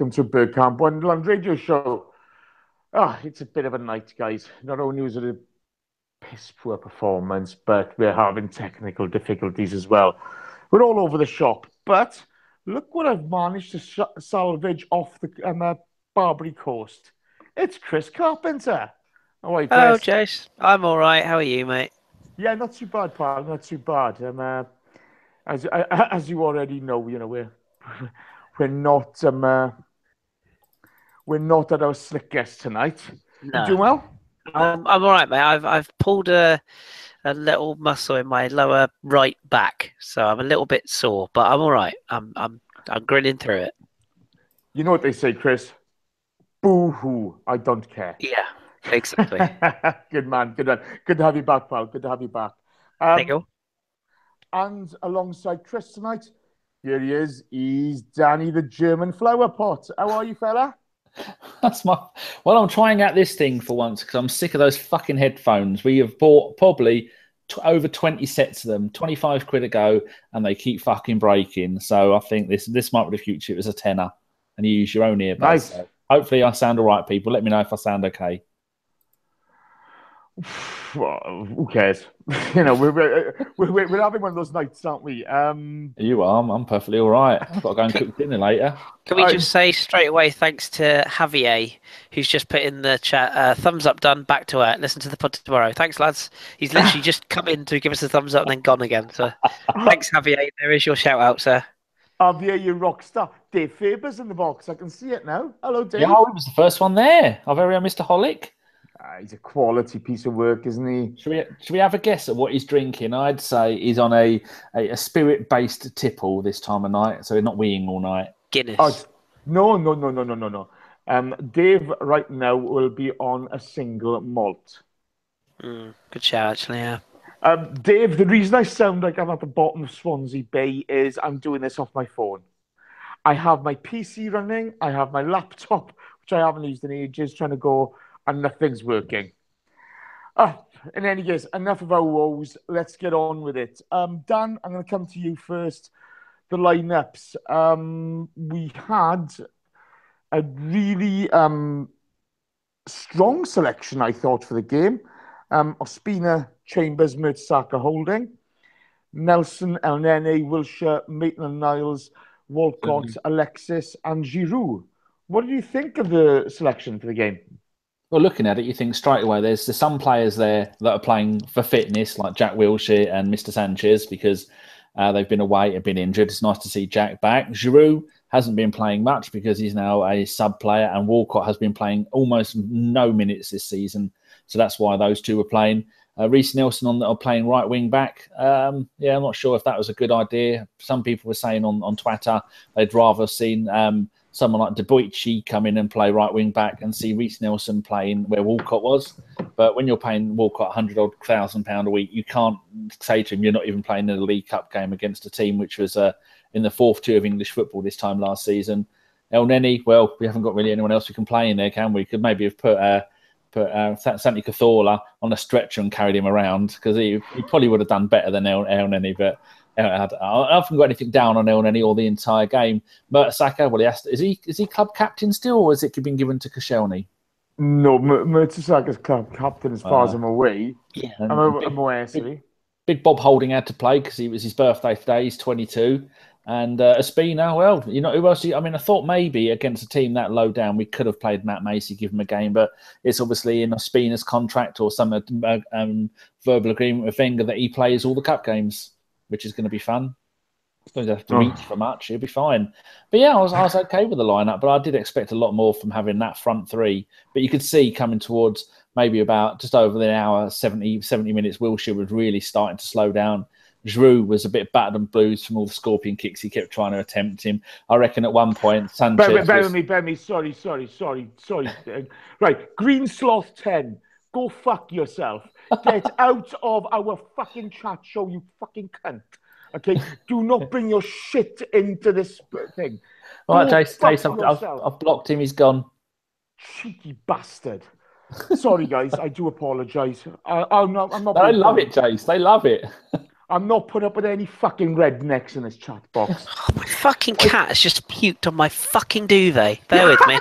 welcome to bergkamp-wonderland radio show. It's a bit of a night, guys. Not only was it a piss poor performance, but we're having technical difficulties as well. We're all over the shop, but look what I've managed to salvage off the Barbary coast. It's Chris Carpenter. How are you, Hello, Chris? Jace. I'm all right. How are you, mate? Yeah, not too bad, pal. Not too bad. As you already know, we're not we're not at our slickest tonight. You No, doing well? I'm all right, mate. I've pulled a little muscle in my lower right back, so I'm a little bit sore, but I'm all right. I'm grinning through it. You know what they say, Chris? Boo hoo! I don't care. Yeah, exactly. Good man, good man. Good to have you back, pal. Good to have you back. Thank Um, you. and alongside Chris tonight, here he is. He's Danny the German flower pot. How are you, fella? That's my. Well, I'm trying out this thing for once because I'm sick of those fucking headphones. We have bought probably over 20 sets of them, 25 quid a go, and they keep fucking breaking. So I think this might be the future. It was a tenner, and you use your own earbuds. Nice. So hopefully, I sound all right, people. Let me know if I sound okay. Well, who cares? We're having one of those nights, aren't we? You are. I'm perfectly all right. I've got to go and cook dinner later. Can we just say straight away thanks to Javier, who's just put in the chat, thumbs up done, back to work, listen to the pod tomorrow. Thanks, lads. He's literally just come in to give us a thumbs up and then gone again. So thanks, Javier. There is your shout out, sir. Javier, you rock star. Dave Faber's in the box. I can see it now. Hello, Dave. Yeah, he was the first one there. Our very own Mr. Holick. He's a quality piece of work, isn't he? Should we have a guess at what he's drinking? I'd say he's on a spirit-based tipple this time of night, so he's not weeing all night. Guinness. No. Dave right now will be on a single malt. Good shout, actually, yeah. Dave, the reason I sound like I'm at the bottom of Swansea Bay is I'm doing this off my phone. I have my PC running. I have my laptop, which I haven't used in ages, trying to go, and nothing's working. In any case, enough of our woes. Let's get on with it. Dan, I'm going to come to you first. The lineups. We had a really strong selection, I thought, for the game. Ospina, Chambers, Mertesacker, Holding. Nelson, El Nene, Wilshere, Maitland-Niles, Walcott, Alexis, and Giroud. What did you think of the selection for the game? Well, looking at it, you think straight away there's some players there that are playing for fitness, like Jack Wilshere and Mr. Sanchez, because they've been away and been injured. It's nice to see Jack back. Giroud hasn't been playing much because he's now a sub player, and Walcott has been playing almost no minutes this season. So that's why those two were playing. Reece Nelson are playing right wing back. I'm not sure if that was a good idea. Some people were saying on Twitter they'd rather seen someone like De Boichi come in and play right wing back and see Reece Nelson playing where Walcott was. But when you're paying Walcott £100,000 a week, you can't say to him you're not even playing in a League Cup game against a team which was in the fourth tier of English football this time last season. El Neni, well, we haven't got really anyone else we can play in there, can we? Could maybe have put Santi Cazorla on a stretcher and carried him around because he probably would have done better than El Neni, but I haven't got anything down on El Neni or the entire game. Mertesacker, well, is he club captain still, or has it been given to Koscielny? No, Mertesacker's club captain as far as I'm away. Yeah, I'm aware, actually. Big Bob Holding had to play because it was his birthday today. He's 22. And Ospina, well, you know, who else? I thought maybe against a team that low down, we could have played Matt Macy, give him a game, but it's obviously in Ospina's contract or some verbal agreement with Wenger that he plays all the cup games, which is going to be fun. Don't have to reach for much; he'll be fine. But yeah, I was okay with the lineup, but I did expect a lot more from having that front three. But you could see coming towards maybe about just over the hour, 70 minutes, Wilshere was really starting to slow down. Giroud was a bit battered and bruised from all the scorpion kicks he kept trying to attempt him. I reckon at one point, Sanchez... Bear with me. Sorry. Right, Green Sloth 10. Go fuck yourself. Get out of our fucking chat show, you fucking cunt. Okay? Do not bring your shit into this thing. All right, Jace, I've blocked him. He's gone. Cheeky bastard. Sorry, guys. I do apologise. I'm not. They love it, Jace. They love it. I'm not putting up with any fucking rednecks in this chat box. Oh, my fucking cat has just puked on my fucking duvet. Bear with me.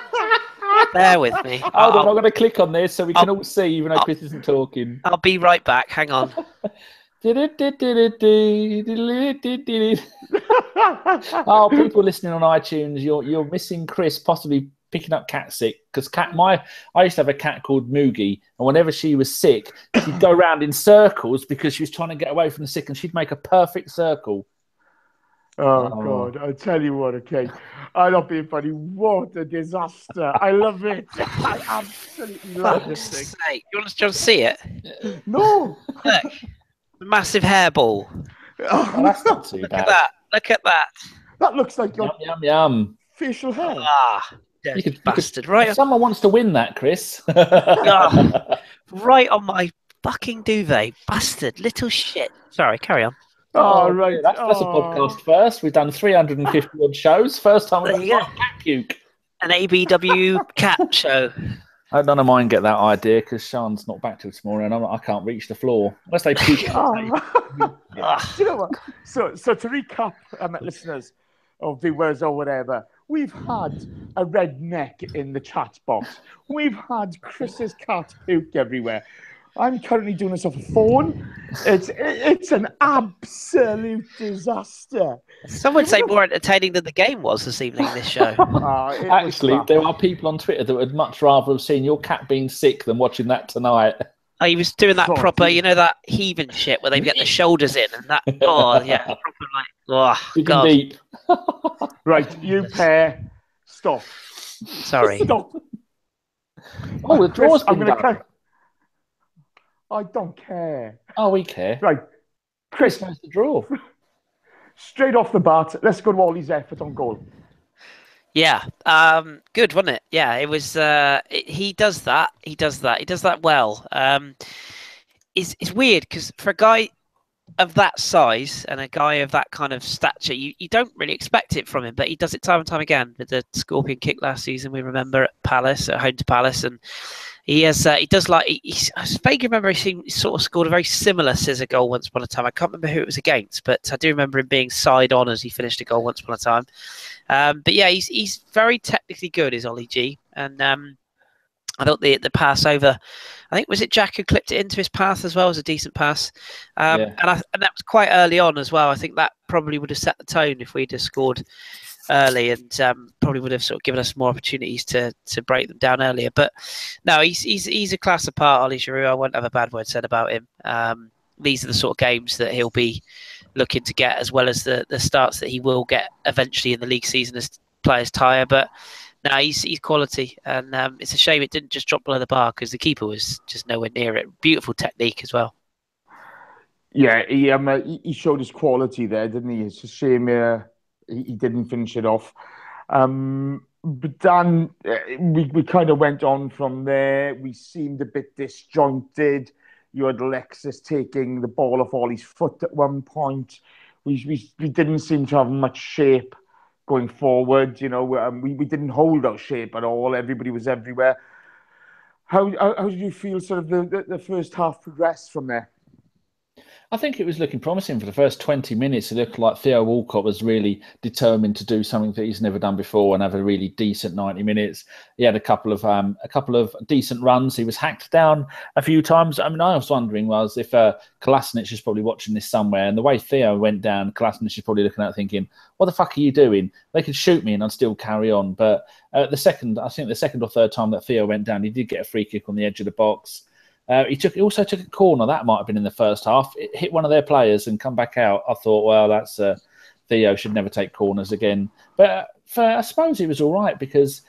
Bear with me. Hold on, I'm going to click on this so we can all see, even though Chris isn't talking. I'll be right back. Hang on. Oh, people listening on iTunes, you're missing Chris possibly picking up cat sick, because I used to have a cat called Moogie, and whenever she was sick, she'd go around in circles because she was trying to get away from the sick, and she'd make a perfect circle. Oh, God, I tell you what, okay. I'm not being funny. What a disaster. I love it. I absolutely love this thing. You want to see it? No. Look, the massive hairball. Oh, that's not too bad. Look at that. That looks like your yum. facial hair. Ah, bastard. Right. If someone wants to win that, Chris. Right on my fucking duvet. Bastard. Little shit. Sorry, carry on. Oh, right. That's a podcast first. We've done 350 odd shows. First time we've got cat puke. An ABW cat show. I hope none of mine get that idea, because Sean's not back till tomorrow and I can't reach the floor. Unless they puke. Do you know what? So to recap, listeners or viewers or whatever, we've had a redneck in the chat box. We've had Chris's cat puke everywhere. I'm currently doing this off a phone. It's an absolute disaster. Some would say more entertaining than the game was this evening, this show. Actually, there are people on Twitter that would much rather have seen your cat being sick than watching that tonight. Oh, he was doing that proper, that heaving shit where they get the shoulders in and that. Oh, yeah. Proper God. Deep. Right, you pair. Stop. Sorry. Stop. Oh, the draw's been done. I don't care. Oh, we care. Right. Chris, how's the draw? Straight off the bat, let's go to Ollie's effort on goal. Yeah. Good, wasn't it? Yeah, it was. He does that. He does that well. It's weird because for a guy of that size and a guy of that kind of stature, you don't really expect it from him, but he does it time and time again. With the scorpion kick last season, we remember at Palace, at home to Palace, and he has. He does I vaguely remember he sort of scored a very similar scissor goal once upon a time. I can't remember who it was against, but I do remember him being side on as he finished a goal once upon a time. But yeah, he's very technically good, is Ollie G, and I thought the pass over, I think, was it Jack who clipped it into his path as well? It was a decent pass. And that was quite early on as well. I think that probably would have set the tone if we'd have scored early, and probably would have sort of given us more opportunities to break them down earlier. But no, he's a class apart, Ollie Giroud. I won't have a bad word said about him. These are the sort of games that he'll be looking to get, as well as the starts that he will get eventually in the league season as players tire. But no, he's quality, and it's a shame it didn't just drop below the bar because the keeper was just nowhere near it. Beautiful technique as well. Yeah, he showed his quality there, didn't he? It's a shame he didn't finish it off. But then we kind of went on from there. We seemed a bit disjointed. You had Alexis taking the ball off Ollie's foot at one point. We didn't seem to have much shape going forward. We didn't hold our shape at all. Everybody was everywhere. How did you feel sort of the first half progressed from there? I think it was looking promising for the first 20 minutes. It looked like Theo Walcott was really determined to do something that he's never done before and have a really decent 90 minutes. He had a couple of decent runs. He was hacked down a few times. I mean, I was wondering if Kolasinac is probably watching this somewhere, and the way Theo went down, Kolasinac is probably looking at it thinking, what the fuck are you doing? They could shoot me and I'd still carry on. But the second or third time that Theo went down, he did get a free kick on the edge of the box. He also took a corner. That might have been in the first half. It hit one of their players and come back out. I thought, well, that's Theo should never take corners again. But I suppose he was all right, because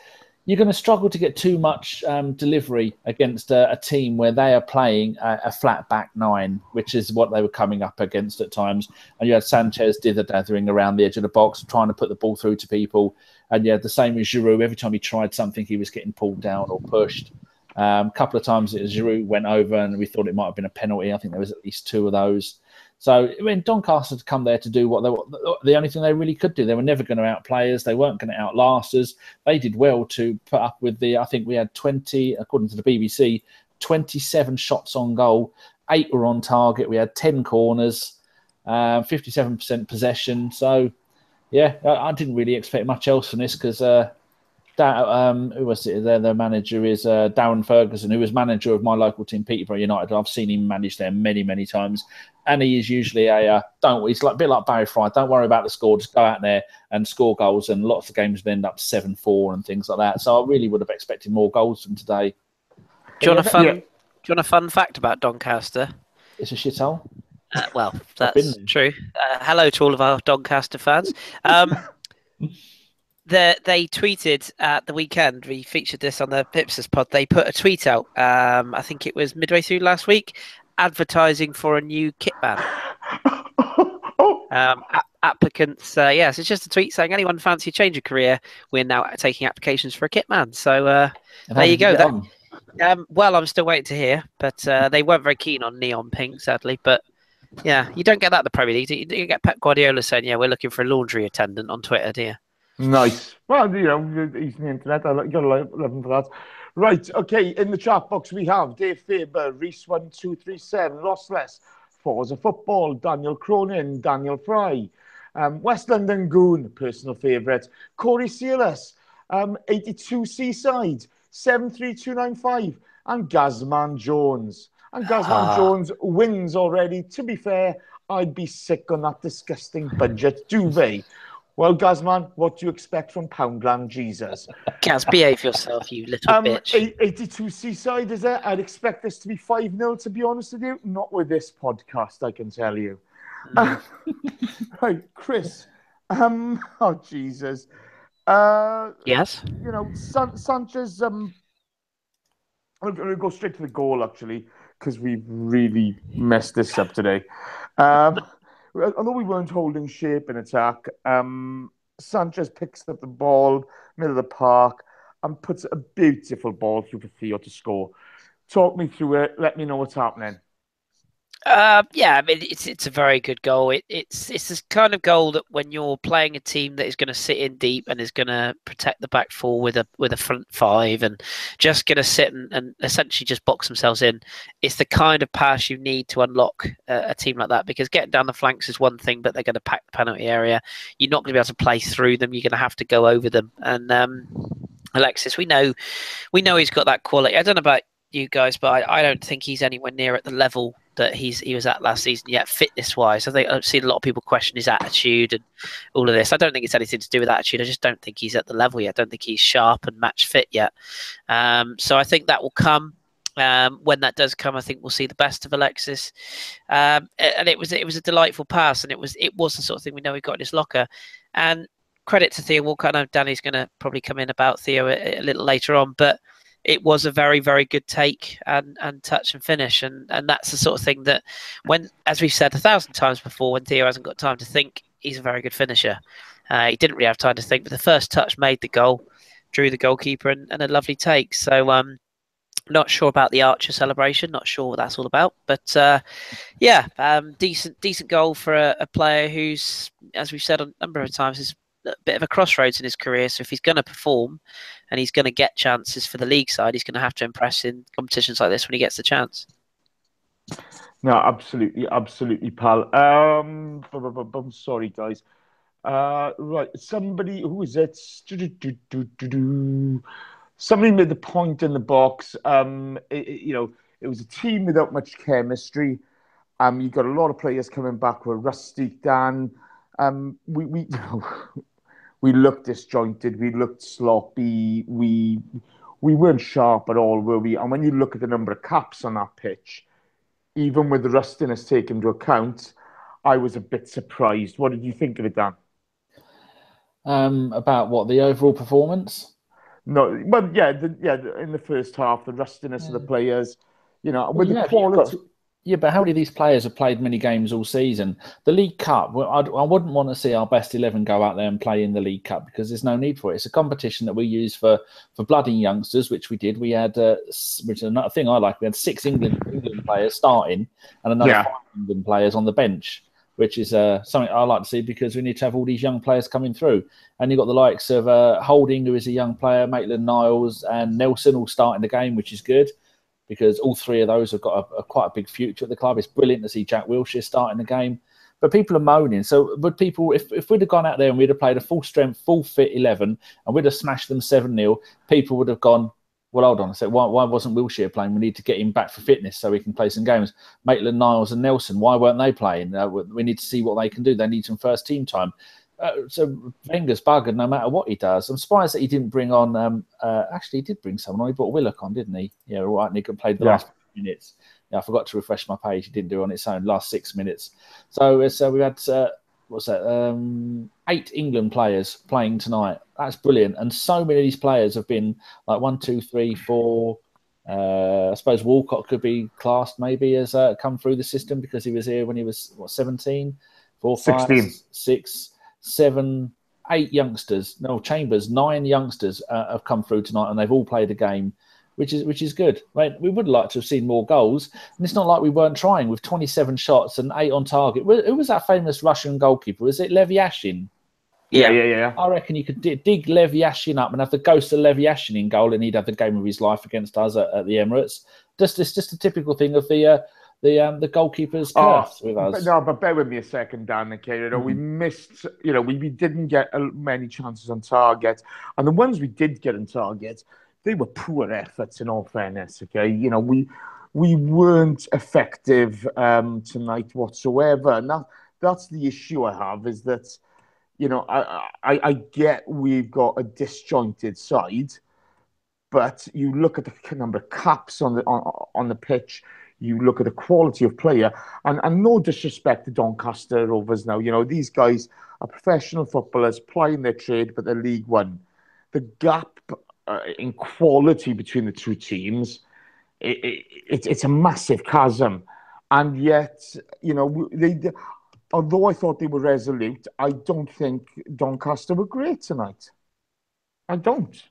you're going to struggle to get too much delivery against a team where they are playing a flat back nine, which is what they were coming up against at times. And you had Sanchez dither-dathering around the edge of the box, trying to put the ball through to people. And you had the same with Giroud. Every time he tried something, he was getting pulled down or pushed. A couple of times Giroud went over and we thought it might have been a penalty. I think there was at least two of those. So when Doncaster had come there to do the only thing they really could do, they were never going to outplay us. They weren't going to outlast us. They did well to put up with I think we had 20, according to the BBC, 27 shots on goal. 8 were on target. We had 10 corners. 57% possession. So, yeah, I didn't really expect much else from this because who was it? Their manager is Darren Ferguson, who was manager of my local team, Peterborough United. I've seen him manage there many, many times, and he is usually he's like a bit like Barry Fry. Don't worry about the score, just go out there and score goals. And lots of games end up 7-4 and things like that. So I really would have expected more goals from today. Do you want a fun fact about Doncaster? It's a shithole. Well, that's true. Hello to all of our Doncaster fans. They tweeted at the weekend. We featured this on the Pipsters pod. They put a tweet out. I think it was midway through last week, advertising for a new kit man. Applicants, so it's just a tweet saying, anyone fancy a change of career? We're now taking applications for a kit man. So there you go. Well, I'm still waiting to hear, but they weren't very keen on neon pink, sadly. But yeah, you don't get that in the Premier League. You don't get Pep Guardiola saying, "Yeah, we're looking for a laundry attendant" on Twitter, do you? Nice. Well, he's on the internet. I got to love him for that. Right. Okay. In the chat box, we have Dave Faber, Reese1237, Lossless, Forza Football, Daniel Cronin, Daniel Fry, West London Goon, personal favourite, Corey Sealis, 82 Seaside, 73295, and Gazman Jones. And Gazman Jones wins already. To be fair, I'd be sick on that disgusting budget duvet. Well, Gazman, what do you expect from Poundland Jesus? Gaz, behave yourself, you little bitch. 82 Seaside, is it? I'd expect this to be 5-0, to be honest with you. Not with this podcast, I can tell you. Right, Chris. Oh, Jesus. Yes? Sanchez... I'm going to go straight to the goal, actually, because we've really messed this up today. Although we weren't holding shape in attack, Sanchez picks up the ball, middle of the park, and puts a beautiful ball through for Theo to score. Talk me through it. Let me know what's happening. I mean, it's a very good goal. It's this kind of goal that when you're playing a team that is going to sit in deep and is going to protect the back four with a front five and just going to sit and essentially just box themselves in, it's the kind of pass you need to unlock a team like that, because getting down the flanks is one thing, but they're going to pack the penalty area. You're not going to be able to play through them. You're going to have to go over them. And Alexis, we know he's got that quality. I don't know about you guys, but I don't think he's anywhere near at the level that he was at last season yet, fitness wise. I think I've seen a lot of people question his attitude and all of this. I don't think it's anything to do with attitude. I just don't think he's at the level yet. I don't think he's sharp and match fit yet. So I think that will come. When that does come, I think we'll see the best of Alexis. And it was a delightful pass, and it was the sort of thing we know we've got in his locker. And credit to Theo Walcott. I know Danny's going to probably come in about Theo a little later on, but it was a very, very good take and touch and finish. And that's the sort of thing that, when, as we've said 1,000 times before, when Theo hasn't got time to think, he's a very good finisher. He didn't really have time to think, but the first touch made the goal, drew the goalkeeper, and a lovely take. So not sure about the Archer celebration, not sure what that's all about. But decent goal for a player who's, as we've said a number of times, is a bit of a crossroads in his career. So if he's going to perform and he's going to get chances for the league side, he's going to have to impress in competitions like this when he gets the chance. No, absolutely, pal. I'm sorry, guys. Right, somebody, who is it? Somebody made the point in the box. It was a team without much chemistry. You got a lot of players coming back with rusty. Dan. We looked disjointed. We looked sloppy. We weren't sharp at all, were we? And when you look at the number of caps on that pitch, even with the rustiness taken into account, I was a bit surprised. What did you think of it, Dan? About what, the overall performance? No, well, in the first half, the rustiness of the players, with the quality. But how many of these players have played many games all season? The League Cup, I wouldn't want to see our best 11 go out there and play in the League Cup, because there's no need for it. It's a competition that we use for blooding youngsters, which we did. We had, which is another thing I like, we had 6 England players starting and another 5 England players on the bench, which is something I like to see, because we need to have all these young players coming through. And you've got the likes of Holding, who is a young player, Maitland-Niles and Nelson all starting the game, which is good, because all 3 of those have got quite a big future at the club. It's brilliant to see Jack Wilshere starting the game. But people are moaning. So would people, if we'd have gone out there and we'd have played a full strength, full fit 11, and we'd have smashed them 7-0, people would have gone, well, hold on. I said, why wasn't Wilshere playing? We need to get him back for fitness so he can play some games. Maitland, Niles and Nelson, why weren't they playing? We need to see what they can do. They need some first team time. So Wenger's buggered no matter what he does. I'm surprised that he didn't bring on... actually, he did bring someone on. He brought Willock on, didn't he? Yeah, right. And he could play the last minutes. Yeah, I forgot to refresh my page. He didn't do it on its own. Last 6 minutes. So we had... what's that? 8 England players playing tonight. That's brilliant. And so many of these players have been like 1, 2, 3, 4. I suppose Walcott could be classed maybe as come through the system because he was here when he was 17, 4, 5, 16. 6, 7, 8 youngsters. No, Chambers, 9 youngsters have come through tonight, and they've all played a game. Which is good. Right? We would like to have seen more goals. And it's not like we weren't trying with 27 shots and 8 on target. Who was that famous Russian goalkeeper? Was it Lev Yashin? Yeah. I reckon you could dig Lev Yashin up and have the ghost of Lev Yashin in goal, and he'd have the game of his life against us at the Emirates. It's just a typical thing of the goalkeeper's curse with us. But bear with me a second, Dan. Okay, we missed. We didn't get many chances on target, and the ones we did get on target, they were poor efforts, in all fairness. Okay, we weren't effective tonight whatsoever, and that's the issue I have. Is that I get we've got a disjointed side, but you look at the number of caps on the pitch, you look at the quality of player, and no disrespect to Doncaster Rovers now. These guys are professional footballers playing their trade, but they're League One. The gap in quality between the two teams, it's a massive chasm, and yet although I thought they were resolute, I don't think Doncaster were great tonight. I don't.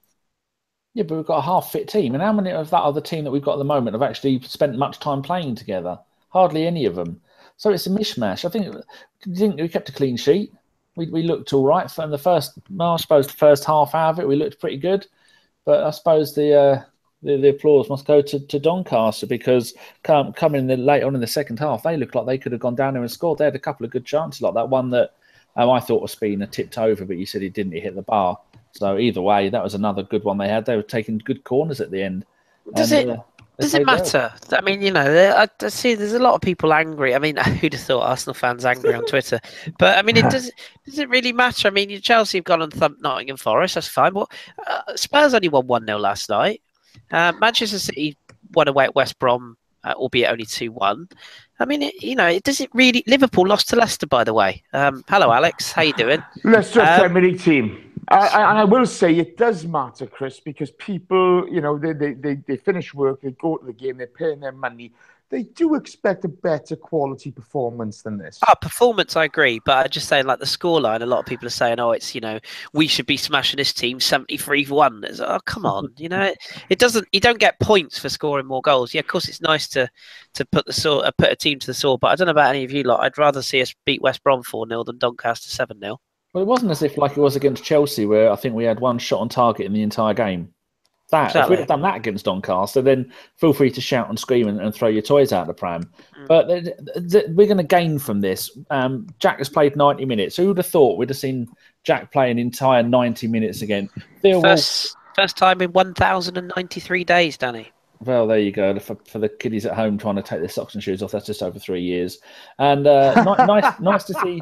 Yeah, but we've got a half-fit team, and how many of that other team that we've got at the moment have actually spent much time playing together? Hardly any of them. So it's a mishmash. I think we kept a clean sheet. We looked all right from the first. Well, I suppose the first half hour of it, we looked pretty good. But I suppose the applause must go to Doncaster because coming late on in the second half, they looked like they could have gone down there and scored. They had a couple of good chances, like that one that I thought was Spina tipped over, but you said he didn't hit the bar. So either way, that was another good one they had. They were taking good corners at the end. Does it matter? Well. I mean, I see there's a lot of people angry. I mean, who'd have thought Arsenal fans angry on Twitter? But I mean, does it really matter? I mean, Chelsea have gone and thumped Nottingham Forest. That's fine. Well, Spurs only won 1-0 last night. Manchester City won away at West Brom, albeit only 2-1. I mean, does it really? Liverpool lost to Leicester, by the way. Hello, Alex. How you doing? Leicester Premier League team. And I will say it does matter, Chris, because people, they finish work, they go to the game, they're paying their money. They do expect a better quality performance than this. Performance, I agree. But I'm just saying, like the scoreline, a lot of people are saying, it's, we should be smashing this team 73-1. Oh, come on. It doesn't, you don't get points for scoring more goals. Yeah, of course, it's nice to put a team to the sword. But I don't know about any of you lot. I'd rather see us beat West Brom 4-0 than Doncaster 7-0. Well, it wasn't as if like it was against Chelsea, where I think we had one shot on target in the entire game. If we'd have done that against Doncaster, then feel free to shout and scream and throw your toys out the pram. But we're going to gain from this. Jack has played 90 minutes. Who would have thought we'd have seen Jack play an entire 90 minutes again? First time in 1,093 days, Danny. Well, there you go. For the kiddies at home trying to take their socks and shoes off, that's just over 3 years. And nice to see.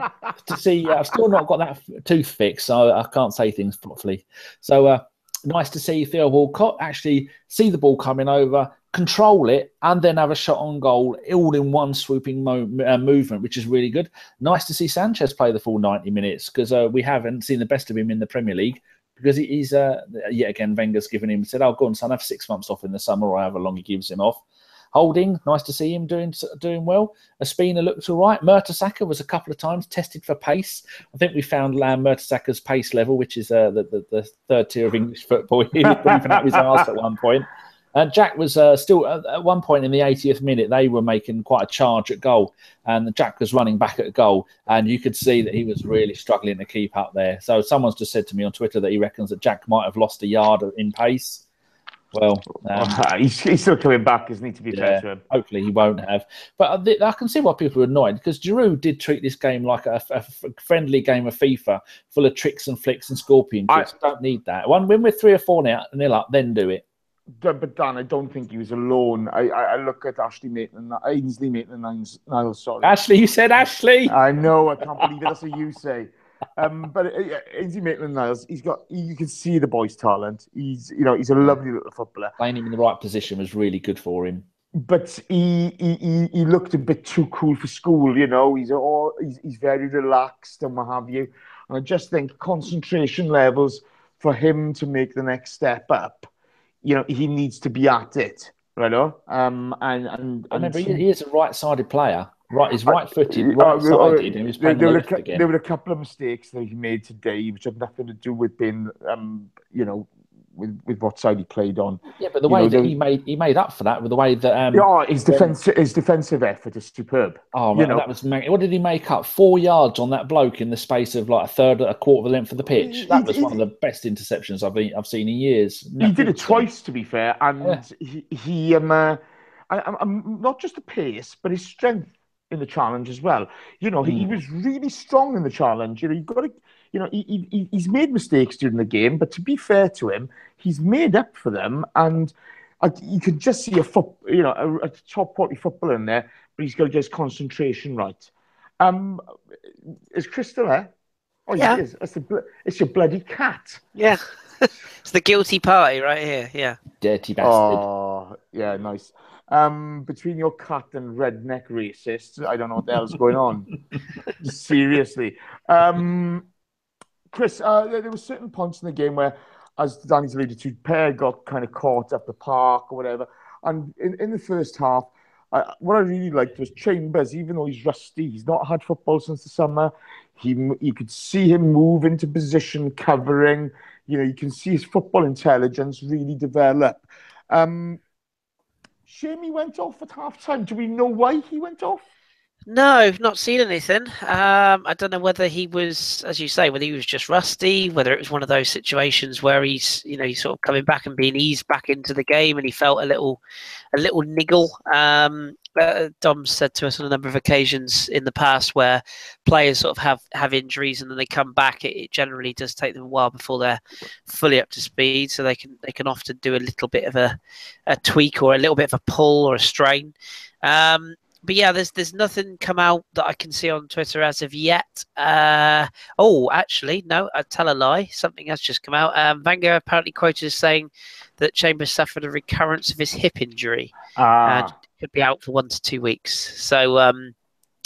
I've still not got that tooth fixed, so I can't say things properly. So nice to see Theo Walcott actually see the ball coming over, control it, and then have a shot on goal, all in one swooping movement, which is really good. Nice to see Sanchez play the full 90 minutes because we haven't seen the best of him in the Premier League. Because he's, yet again, Wenger's given him, said, go on, son, have 6 months off in the summer or however long he gives him off. Holding, nice to see him doing well. Espina looked all right. Mertesacker was a couple of times tested for pace. I think we found Mertesacker's pace level, which is the third tier of English football. He was breathing up his arse at one point. Jack was still, at one point in the 80th minute, they were making quite a charge at goal. And Jack was running back at goal. And you could see that he was really struggling to keep up there. So someone's just said to me on Twitter that he reckons that Jack might have lost a yard in pace. Well, he's still coming back, isn't he, to be fair to him? Hopefully he won't have. But I can see why people are annoyed, because Giroud did treat this game like a friendly game of FIFA, full of tricks and flicks and scorpion kicks. Don't need that. When we're 3 or 4 nil up, then do it. But Dan, I don't think he was alone. I look at Ainsley Maitland-Niles, sorry. Ashley, you said Ashley. I know, I can't believe it. That's what you say. But Ainsley Maitland-Niles, you can see the boy's talent. He's a lovely little footballer. Playing him in the right position was really good for him. But he looked a bit too cool for school. He's very relaxed and what have you. And I just think concentration levels for him to make the next step up. He needs to be at it, right? Remember, he is a right-sided player. Right, he's right-footed, right-sided, and he was playing left again. There were a couple of mistakes that he made today, which had nothing to do with being, with what side he played on. Yeah, but the way that he made up for that with the way that his defensive effort is superb. Oh, right, that was what did he make up? 4 yards on that bloke in the space of like a quarter of the length of the pitch. That was one of the best interceptions I've seen in years. He did it twice, to be fair, and he I'm not just the pace, but his strength in the challenge as well. He was really strong in the challenge. You've got to. He's made mistakes during the game, but to be fair to him, he's made up for them. And you could just see a top quality footballer in there, but he's got to get his concentration right. Is Chris still there? Oh, yeah. He is. It's your bloody cat. Yeah. It's the guilty party right here. Yeah. Dirty bastard. Oh, yeah, nice. Between your cat and redneck racists, I don't know what the hell's going on. Seriously. Chris, there were certain points in the game where, as Danny's alluded to, pair got kind of caught up the park or whatever. And in the first half, what I really liked was Chambers, even though he's rusty, he's not had football since the summer. You could see him move into position, covering. You can see his football intelligence really develop. Shame he went off at half-time. Do we know why he went off? No, not seen anything. I don't know whether he was, as you say, whether he was just rusty, whether it was one of those situations where he's sort of coming back and being eased back into the game, and he felt a little niggle. Dom said to us on a number of occasions in the past where players sort of have injuries and then they come back. It generally does take them a while before they're fully up to speed, so they can often do a little bit of a tweak or a little bit of a pull or a strain. But yeah, there's nothing come out that I can see on Twitter as of yet. Actually, no, I tell a lie. Something has just come out. Wenger apparently quoted as saying that Chambers suffered a recurrence of his hip injury and could be out for 1 to 2 weeks. So,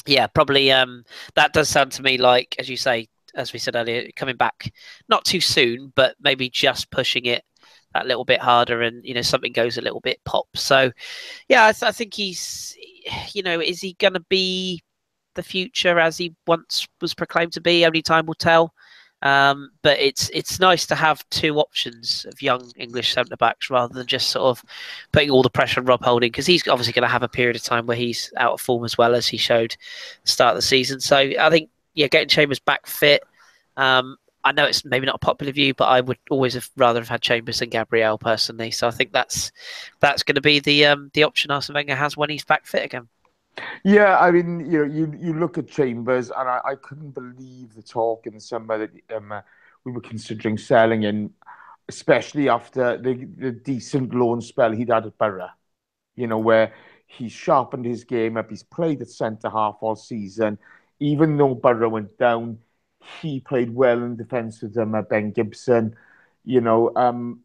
yeah, probably that does sound to me like, as you say, as we said earlier, coming back not too soon, but maybe just pushing it that little bit harder, and something goes a little bit pop. So, yeah, I think he's. Is he going to be the future as he once was proclaimed to be? Only time will tell. But it's nice to have 2 options of young English centre-backs rather than just sort of putting all the pressure on Rob Holding, because he's obviously going to have a period of time where he's out of form as well, as he showed at the start of the season. So I think, getting Chambers back fit. I know it's maybe not a popular view, but I would always rather have had Chambers than Gabriel personally. So I think that's going to be the option Arsene Wenger has when he's back fit again. Yeah, I mean, you look at Chambers, and I couldn't believe the talk in the summer that we were considering selling him, especially after the decent loan spell he'd had at Borough. Where he's sharpened his game up. He's played at centre half all season, even though Borough went down. He played well in defence with Ben Gibson, and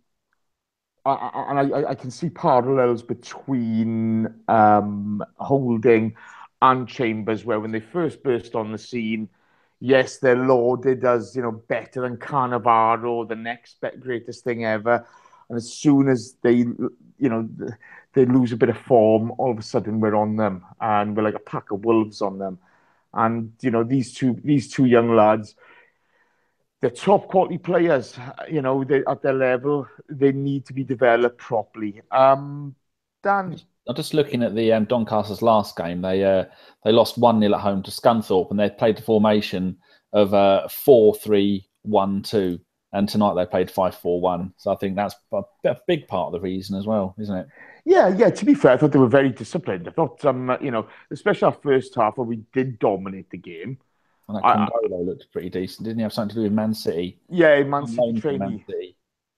I can see parallels between Holding and Chambers, where when they first burst on the scene, yes, they're lauded as better than Cannavaro, the next greatest thing ever, and as soon as they lose a bit of form, all of a sudden we're on them, and we're like a pack of wolves on them. And these two young lads, they're top quality players. They at their level, they need to be developed properly. Dan, I'm just looking at the Doncaster's last game. They lost 1-0 at home to Scunthorpe, and they played the formation of 4-3-1-2. And tonight they played 5-4-1. So I think that's a big part of the reason as well, isn't it? Yeah. To be fair, I thought they were very disciplined. I thought, especially our first half where we did dominate the game. And that Condolo looked pretty decent. Didn't he have something to do with Man City? Yeah, Man City trainee.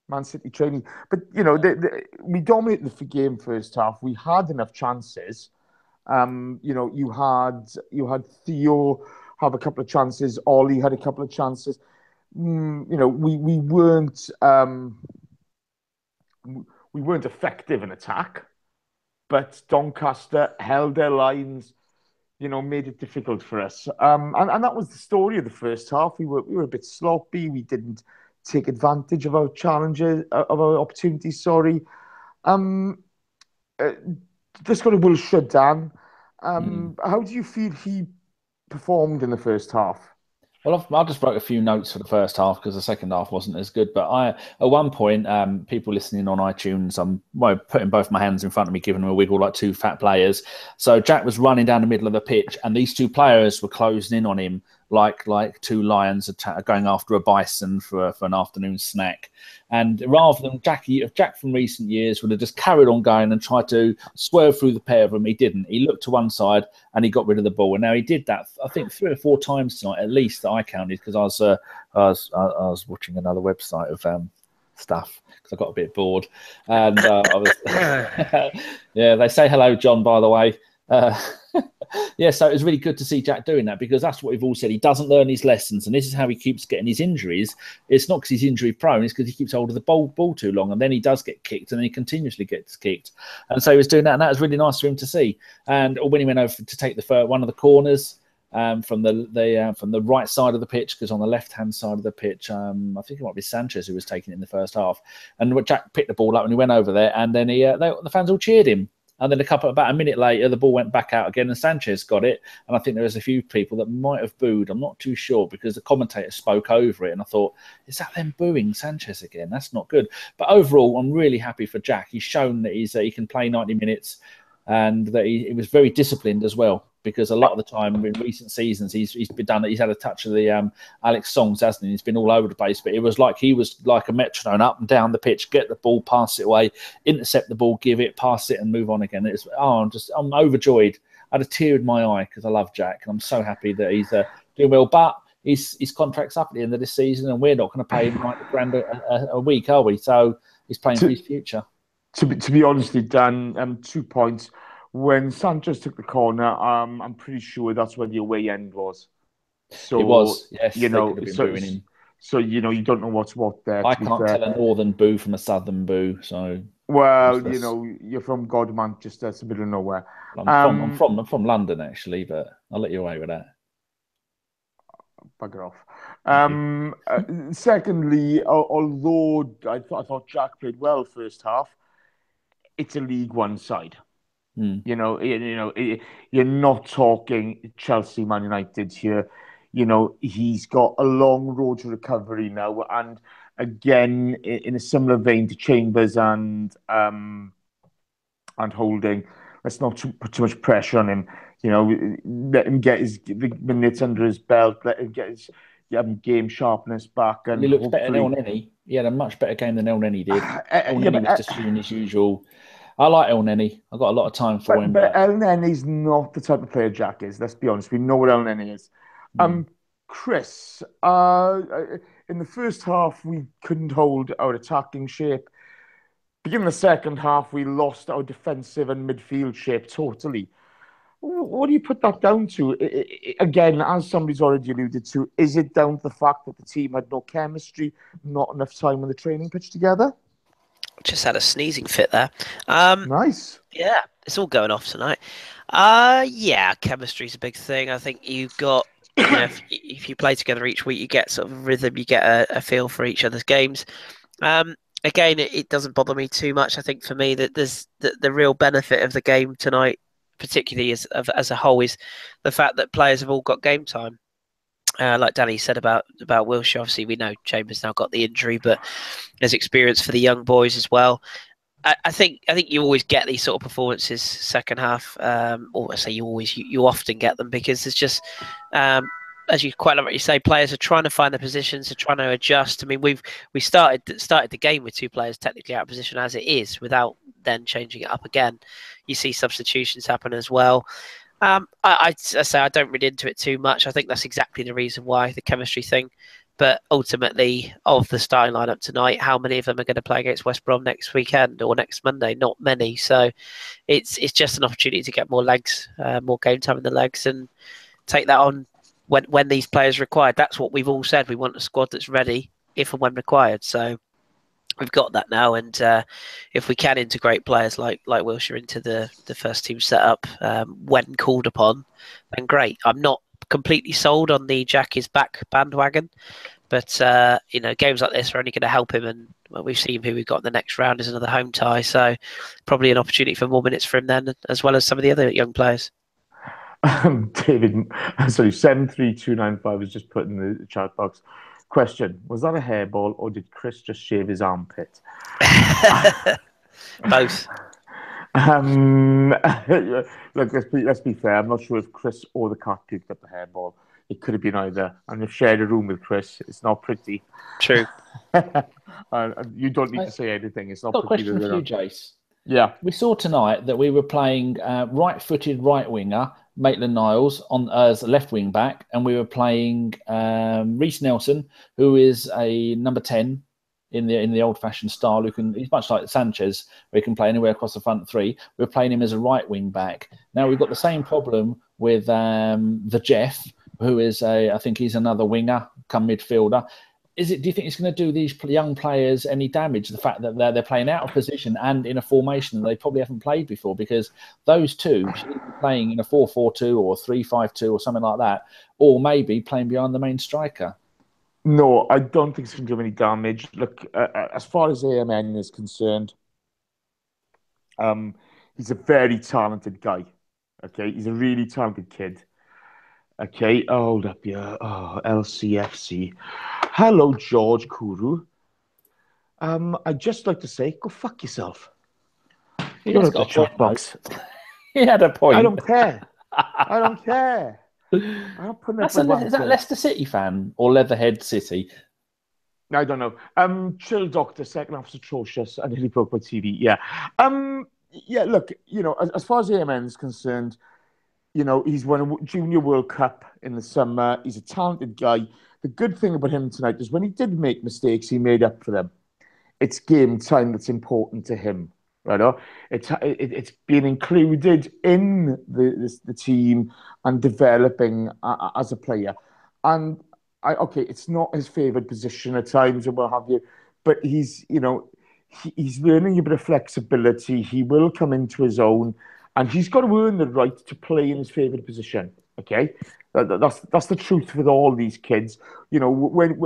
Man City training. But, we dominated the game first half. We had enough chances. You had Theo have a couple of chances. Ollie had a couple of chances. We weren't effective in attack, but Doncaster held their lines, made it difficult for us. And that was the story of the first half. We were a bit sloppy. We didn't take advantage of our challenges, of our opportunities. Sorry. Let's go to Will Shuddan. How do you feel he performed in the first half? Well, I just wrote a few notes for the first half because the second half wasn't as good. But at one point, people listening on iTunes, I'm putting both my hands in front of me, giving them a wiggle like two fat players. So Jack was running down the middle of the pitch, and these two players were closing in on him like two lions going after a bison for an afternoon snack. And rather than Jack from recent years would have just carried on going and tried to swerve through the pair of them, he didn't. He looked to one side and he got rid of the ball. And now he did that, I think, 3 or 4 times tonight, at least, that I counted, because I was watching another website of stuff because I got a bit bored. And I was, yeah, they say hello, John, by the way. Yeah, so it was really good to see Jack doing that, because that's what we've all said. He doesn't learn his lessons, and this is how he keeps getting his injuries. It's not because he's injury prone, it's because he keeps hold of the ball too long, and then he does get kicked, and then he continuously gets kicked. And so he was doing that, and that was really nice for him to see. And when he went over to take one of the corners from the right side of the pitch, because on the left-hand side of the pitch, I think it might be Sanchez who was taking it in the first half, and Jack picked the ball up and he went over there, and then the fans all cheered him. And then about a minute later, the ball went back out again and Sanchez got it. And I think there was a few people that might have booed. I'm not too sure, because the commentator spoke over it. And I thought, is that them booing Sanchez again? That's not good. But overall, I'm really happy for Jack. He's shown that he can play 90 minutes and that he was very disciplined as well. Because a lot of the time in recent seasons, he's had a touch of the Alex Songs, hasn't he? He's been all over the place, but he was like a metronome, up and down the pitch, get the ball, pass it away, intercept the ball, give it, pass it, and move on again. I'm overjoyed. I had a tear in my eye because I love Jack, and I'm so happy that he's doing well. But his contract's up at the end of this season, and we're not going to pay him £90,000 a week, are we? So he's playing for his future. To be honest, Dan, 2 points. When Sanchez took the corner, I'm pretty sure that's where the away end was. So it was, yes. You don't know what's what there. I can't tell a northern boo from a southern boo. So you're from God, Manchester, it's a bit of nowhere. I'm from London actually, but I'll let you away with that. Bugger off. Secondly, although I thought Jack played well first half, it's a League One side. You're not talking Chelsea, Man United here. He's got a long road to recovery now, and again, in a similar vein to Chambers and Holding, let's not put too much pressure on him. Let him get the minutes under his belt. Let him get his game sharpness back. And he looks better than El Neni. He had a much better game than El Neni did. El Neni was just doing his usual. I like El Neni. I've got a lot of time for him. But El Neni's not the type of player Jack is. Let's be honest. We know what El Neni is. Chris, in the first half, we couldn't hold our attacking shape. Beginning the second half, we lost our defensive and midfield shape totally. What do you put that down to? Again, as somebody's already alluded to, is it down to the fact that the team had no chemistry, not enough time on the training pitch together? Just had a sneezing fit there. Nice. Yeah, it's all going off tonight. Yeah, chemistry's a big thing. I think you've got, if you play together each week, you get sort of a rhythm, you get a feel for each other's games. Again, it doesn't bother me too much. I think for me that there's the real benefit of the game tonight, particularly as a whole, is the fact that players have all got game time. Like Danny said about Wilshere, obviously we know Chambers now got the injury, but there's experience for the young boys as well. I think you always get these sort of performances second half, or I say you often get them because there's just a as you quite like you say, players are trying to find their positions, are trying to adjust. I mean, we started the game with 2 players technically out of position as it is, without then changing it up again. You see substitutions happen as well. I say I don't read into it too much. I think that's exactly the reason why, the chemistry thing. But ultimately, of the starting lineup tonight, how many of them are going to play against West Brom next weekend or next Monday? Not many. So it's just an opportunity to get more legs, more game time in the legs, and take that on when these players are required. That's what we've all said. We want a squad that's ready if and when required. So we've got that now, and if we can integrate players like Wilshere into the first team setup when called upon, then great. I'm not completely sold on the Jack is back bandwagon, but games like this are only going to help him, and we've seen who we've got in the next round is another home tie, so probably an opportunity for more minutes for him then, as well as some of the other young players. David, sorry, 73295 was just put in the chat box. Question: was that a hairball, or did Chris just shave his armpit? Both. Look, let's be fair. I'm not sure if Chris or the cat picked up the hairball. It could have been either. And you've shared a room with Chris. It's not pretty. True. You don't need to say anything. It's not Got a pretty. question for you, Jace. Yeah. We saw tonight that we were playing right-footed right winger Maitland-Niles on as a left wing back, and we were playing Reece Nelson, who is a number 10 in the old-fashioned style. He's much like Sanchez, where he can play anywhere across the front 3. We're playing him as a right wing back. Now we've got the same problem with the Jeff, who is I think he's another winger, come midfielder. Do you think it's going to do these young players any damage? The fact that they're playing out of position and in a formation that they probably haven't played before, because those two should be playing in a 4-4-2 or 3-5-2 or something like that, or maybe playing behind the main striker. No, I don't think it's going to do any damage. Look, as far as AMN is concerned, he's a very talented guy. Okay, he's a really talented kid. Okay, hold up here. Oh, LCFC. Hello, George Kuru. I'd just like to say, go fuck yourself. You're at the chat box. He had a point. I don't care. I don't care. I'm putting Is that Leicester City fan or Leatherhead City? I don't know. Chill Doctor, second half's atrocious. I nearly broke my TV. Yeah. Yeah, look, as far as AMN is concerned, he's won a Junior World Cup in the summer. He's a talented guy. The good thing about him tonight is when he did make mistakes, he made up for them. It's game time that's important to him, right? It's being included in the team and developing as a player. And it's not his favoured position at times or what have you, but he's learning a bit of flexibility. He will come into his own, and he's got to earn the right to play in his favoured position. Okay, that's the truth with all these kids. When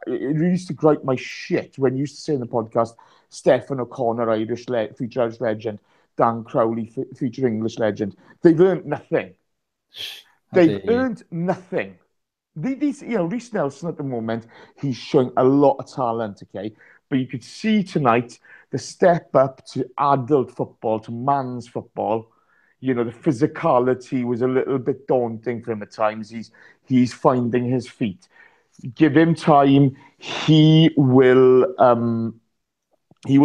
it used to gripe my shit when you used to say in the podcast, Stefan O'Connor, future Irish legend, Dan Crowley, future English legend. They've earned nothing. They've earned nothing. These, Reece Nelson at the moment, he's showing a lot of talent. Okay, but you could see tonight the step up to adult football, to man's football. The physicality was a little bit daunting for him at times. He's finding his feet. Give him time. He will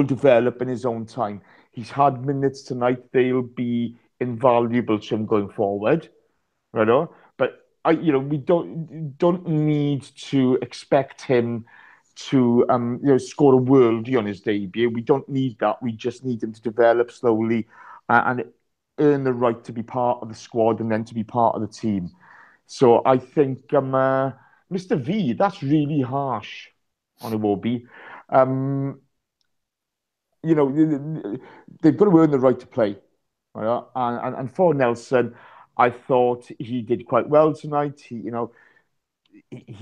develop in his own time. He's had minutes tonight. They'll be invaluable to him going forward. Right? But we don't need to expect him to score a worldie on his debut. We don't need that. We just need him to develop slowly and earn the right to be part of the squad and then to be part of the team. So I think Mr. V, that's really harsh on Iwobi. They've got to earn the right to play. Right? And for Nelson, I thought he did quite well tonight. He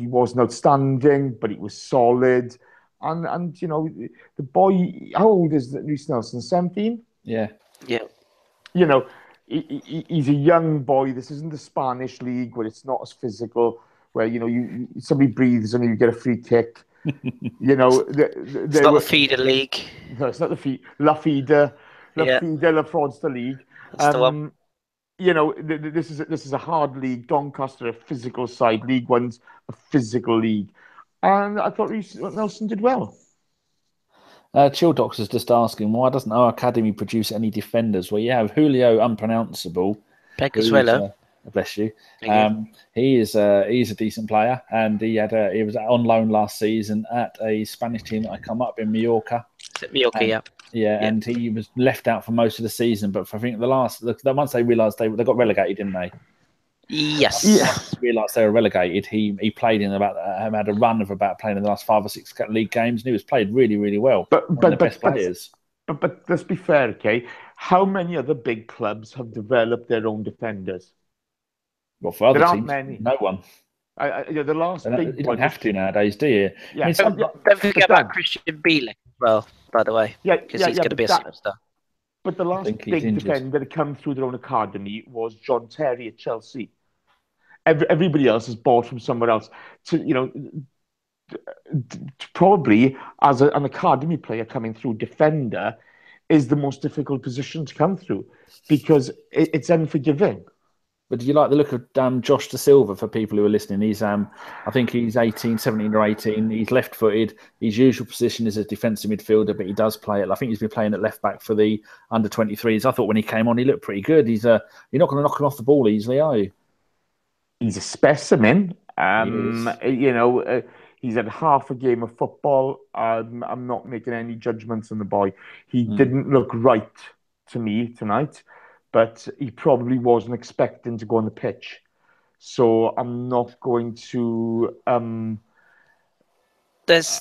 wasn't outstanding, but he was solid. And the boy, how old is Reece Nelson? 17? Yeah. Yeah. He's a young boy. This isn't the Spanish league where it's not as physical, where somebody breathes and you get a free kick. It's not the feeder league. No, it's not the La Feeder, La Fraudster league. That's the one. this is a hard league. Doncaster, a physical side. League One's a physical league, and I thought Nelson did well. Chill Docs is just asking, why doesn't our academy produce any defenders? Well, you have Julio Unpronounceable. Pegazuelo. Bless you. He's a decent player, and he was on loan last season at a Spanish team that I come up in Mallorca. Mallorca, yeah. And he was left out for most of the season. But I think once they realised they got relegated, didn't they? Yes. Once they realised they were relegated, he played in had a run of about playing in the last 5 or 6 league games, and he was played really, really well. But one of the best players. But let's be fair, okay? How many other big clubs have developed their own defenders? Well, for other there teams, aren't many. No one. The last big you don't have to nowadays, do you? Yeah. I mean, don't forget about Christian Bielik as well, by the way. Because he's going to be a superstar. But the last big defender to come through their own academy was John Terry at Chelsea. Everybody else is bought from somewhere else. Probably as an academy player coming through, defender is the most difficult position to come through because it's unforgiving. But do you like the look of Josh Da Silva for people who are listening? He's, I think he's 17 or 18. He's left-footed. His usual position is a defensive midfielder, but he does play it. I think he's been playing at left-back for the under-23s. I thought when he came on, he looked pretty good. You're not going to knock him off the ball easily, are you? He's a specimen. He's had half a game of football. I'm not making any judgments on the boy. He didn't look right to me tonight, but he probably wasn't expecting to go on the pitch. So I'm not going to. Josh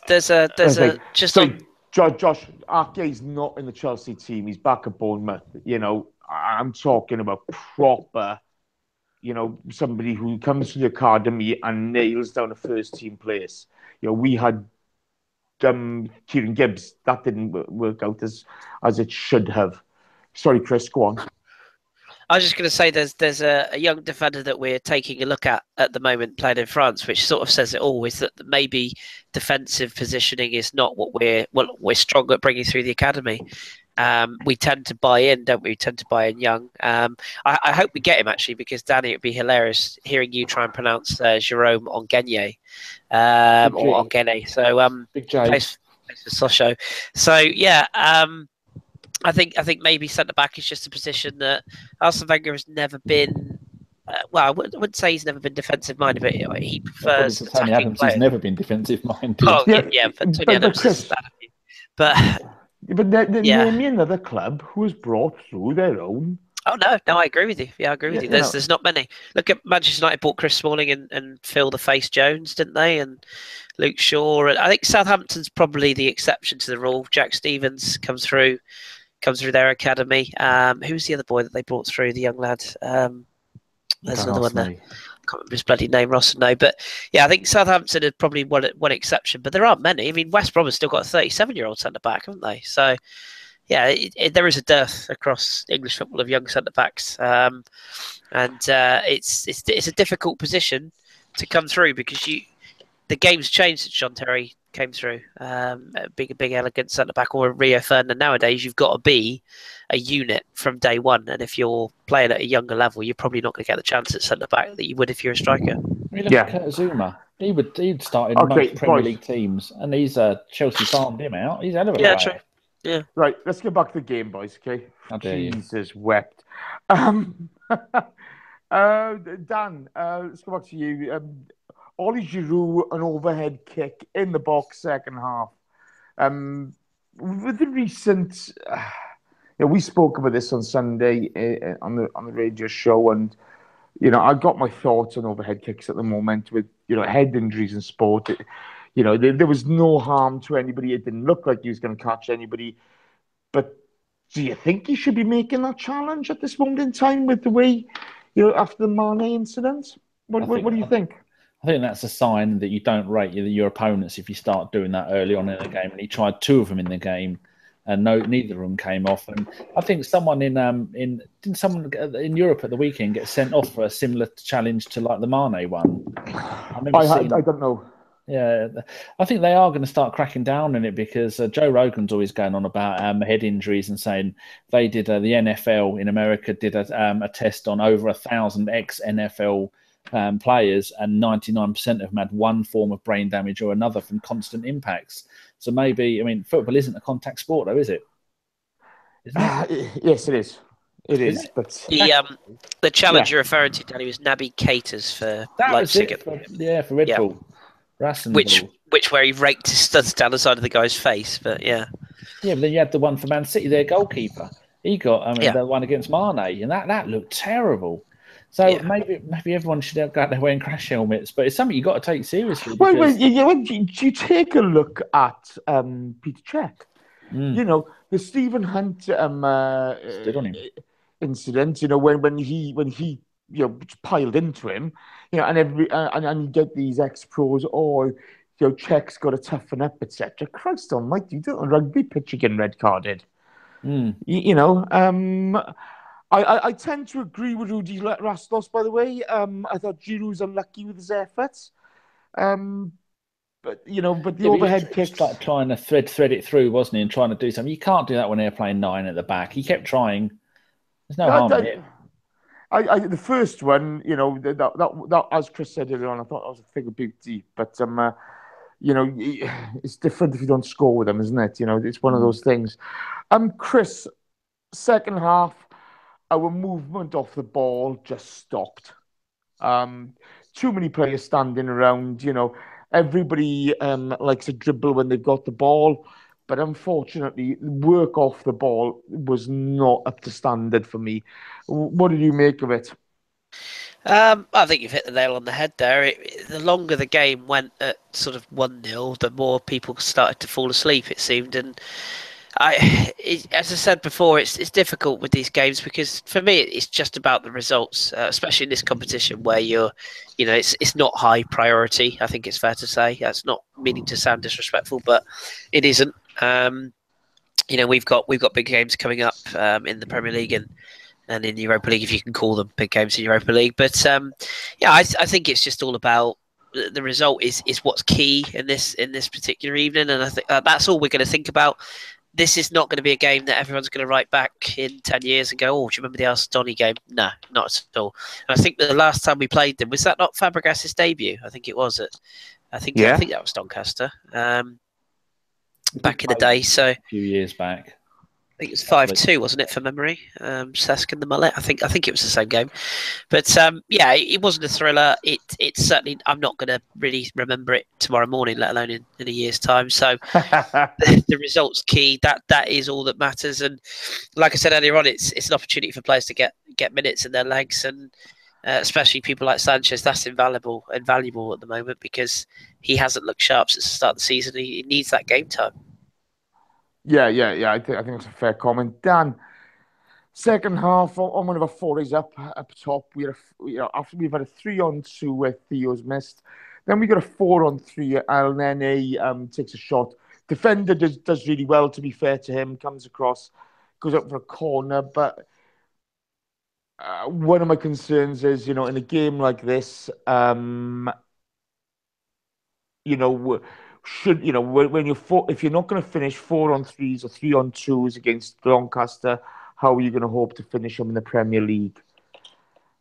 Arke's not in the Chelsea team. He's back at Bournemouth. I'm talking about proper. Somebody who comes to the academy and nails down a first-team place. We had Kieran Gibbs. That didn't work out as it should have. Sorry, Chris, go on. I was just going to say there's a young defender that we're taking a look at the moment playing in France, which sort of says it all, is that maybe defensive positioning is not what we're strong at bringing through the academy. We tend to buy in, don't we? We tend to buy in young. I hope we get him, actually, because, Danny, it would be hilarious hearing you try and pronounce Jerome Ongenye or Ongene. So, Big J. Place for Sochaux. So, yeah, I think maybe centre-back is just a position that Arsene Wenger has never been... I wouldn't say he's never been defensive-minded, but he prefers Tony Adams. players. He's never been defensive-minded. Oh, yeah, but Tony Adams is that. But name me another club who has brought through their own. Oh no, I agree with you. Yeah, I agree with you. There's not many. Look at Manchester United bought Chris Smalling and Phil the Face Jones, didn't they? And Luke Shaw. And I think Southampton's probably the exception to the rule. Jack Stevens comes through their academy. Who's the other boy that they brought through? The young lad. There's another one there. I can't remember his bloody name, Ross. No, but yeah, I think Southampton had probably one exception, but there aren't many. I mean, West Brom has still got a 37-year-old centre back, haven't they? So, yeah, there is a dearth across English football of young centre backs, and it's a difficult position to come through because the game's changed since John Terry came through. A big elegant centre back or a Rio Ferdinand. Nowadays, you've got to be a unit from day one, and if you're playing at a younger level, you're probably not going to get the chance at centre back that you would if you're a striker. Kurt Zuma. He'd start in most Premier League teams, and he's Chelsea farmed him out. He's out of it. Yeah, true. Yeah. Right, let's get back to the game, boys. Okay. How dare you? Jesus wept. Dan, let's go back to you. Ollie Giroud, an overhead kick in the box, second half. With the recent, we spoke about this on Sunday on the radio show, and I've got my thoughts on overhead kicks at the moment with head injuries in sport. There was no harm to anybody. It didn't look like he was going to catch anybody. But do you think he should be making that challenge at this moment in time with the way, after the Mane incident? What do you think? I think that's a sign that you don't rate your opponents if you start doing that early on in the game. And he tried 2 of them in the game, and neither of them came off. And I think someone didn't someone in Europe at the weekend get sent off for a similar challenge to like the Mane one? I don't know. Yeah, I think they are going to start cracking down on it because Joe Rogan's always going on about head injuries and saying they did the NFL in America did a test on over 1,000 ex-NFL players, and 99% of them had one form of brain damage or another from constant impacts. So maybe, I mean, football isn't a contact sport, though, is it? Isn't it? Yes, it is. It Is is, it? but The challenge Yeah. you're referring to, Danny, was Naby Keita's for That was Leipzig. it. For Red Yeah. Bull. Which Rasenball. where he raked his studs down the side of the guy's face, but yeah. Yeah, but then you had the one for Man City, their goalkeeper. He got, Yeah. the one against Mane, and that looked terrible. So Yeah. maybe everyone should go out there wearing crash helmets, but it's something you've got to take seriously. Well, Because... you take a look at Peter Cech. You know, the Stephen Hunt Stood on him. incident. You know, when he piled into him. You know, and you get these ex-pros, Cech's got to toughen up, etc. Christ almighty, you don't rugby pitch you getting red carded. You know, I tend to agree with Rudy Rastos, by the way. I thought Giroud's unlucky with his efforts. But the overhead kicks. Like trying to thread it through, wasn't he, and trying to do something. You can't do that when they're playing 9 at the back. He kept trying. There's no harm in it. The first one, that as Chris said earlier on, I thought that was a thing of beauty. But it's different if you don't score with them, isn't it? It's one of those things. Chris, second half, our movement off the ball just stopped. Too many players standing around. Everybody likes a dribble when they've got the ball, but unfortunately, work off the ball was not up to standard for me. What did you make of it? I think you've hit the nail on the head there. The longer the game went at sort of 1-0, the more people started to fall asleep, it seemed. And as I said before, it's difficult with these games because for me, it's just about the results, especially in this competition where it's not high priority. I think it's fair to say. That's not meaning to sound disrespectful, but it isn't. We've got big games coming up in the Premier League and in the Europa League, if you can call them big games in Europa League. But I think it's just all about the result is what's key in this particular evening, and I think that's all we're going to think about. This is not going to be a game that everyone's going to write back in 10 years and go, oh, do you remember the Arsenal Donny game? No, not at all. And I think that the last time we played them, was that not Fabregas's debut? I think it was. I think that was Doncaster back in the day. So a few years back. I think it was 5-2, wasn't it, for memory? Cesc and the mullet. I think it was the same game. But it wasn't a thriller. It's certainly, I'm not going to really remember it tomorrow morning, let alone in a year's time. So the result's key. That is all that matters. And like I said earlier on, it's an opportunity for players to get minutes in their legs, and especially people like Sanchez. That's invaluable at the moment because he hasn't looked sharp since the start of the season. He needs that game time. Yeah. I think that's a fair comment. Dan, second half on one of our forays up top, after we've had a 3-on-2 where Theo's missed, then we got a 4-on-3. Al Nene takes a shot. Defender does really well, to be fair to him. Comes across, goes up for a corner. But one of my concerns is, in a game like this, if you're not going to finish 4-on-3s or 3-on-2s against Doncaster, how are you going to hope to finish them in the Premier League?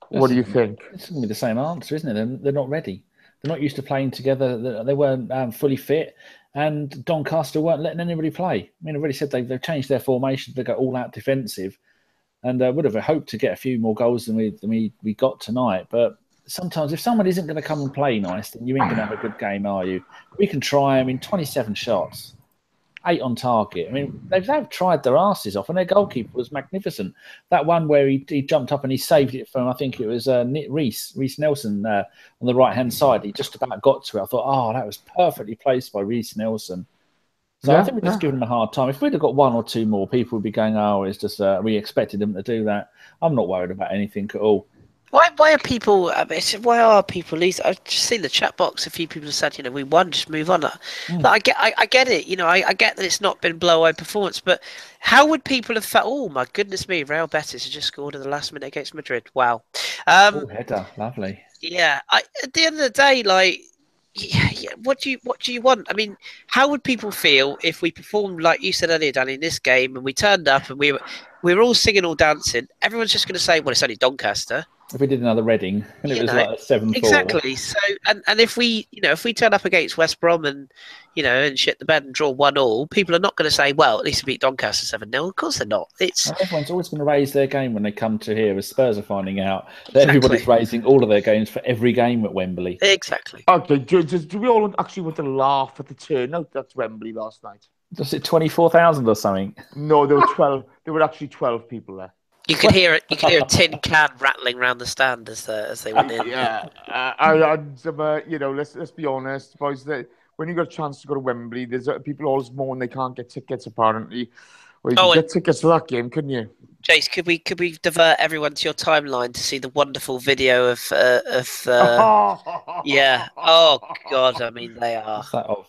What do you think? It's going to be the same answer, isn't it? They're not ready. They're not used to playing together. They weren't fully fit, and Doncaster weren't letting anybody play. I mean, I already said they've changed their formation. They go all out defensive, and would have hoped to get a few more goals than we got tonight. But sometimes if someone isn't going to come and play nice, then you ain't going to have a good game, are you? We can try. 27 shots, 8 on target. I mean, they've tried their asses off, and their goalkeeper was magnificent. That one where he jumped up and he saved it from, I think it was Reece Nelson on the right-hand side. He just about got to it. I thought, oh, that was perfectly placed by Reece Nelson. So I think we're just giving them a hard time. If we'd have got 1 or 2 more, people would be going, oh, it's just we expected them to do that. I'm not worried about anything at all. Why are people? Why are people losing? I've just seen the chat box. A few people have said, we won, just move on. I get it. I get that it's not been blow-away performance, but how would people have felt? Oh my goodness me, Real Betis has just scored in the last minute against Madrid. Wow. Header, lovely. Yeah. At the end of the day, yeah, what do you want? I mean, how would people feel if we performed like you said earlier, Danny, in this game, and we turned up and we were all singing, all dancing? Everyone's just going to say, "Well, it's only Doncaster." If we did another Reading and it was like a 7-4. Exactly. So, and if we turn up against West Brom and and shit the bed and draw 1-1, people are not going to say, "Well, at least we beat Doncaster 7-0." Of course, they're not. Everyone's always going to raise their game when they come to here. As Spurs are finding out that everybody's raising all of their games for every game at Wembley. Exactly. Okay, do we all actually want to laugh at the turnout at Wembley last night? Was it 24,000 or something? No, there were 12. There were actually 12 people there. You could hear it. You could hear a tin can rattling around the stand as they went in. Yeah, let's be honest, boys. When you got a chance to go to Wembley, there's people always moan they can't get tickets. Apparently, well, you could get tickets to that game, couldn't you? Jace, could we divert everyone to your timeline to see the wonderful video of yeah? Oh God, I mean they are. What's that of?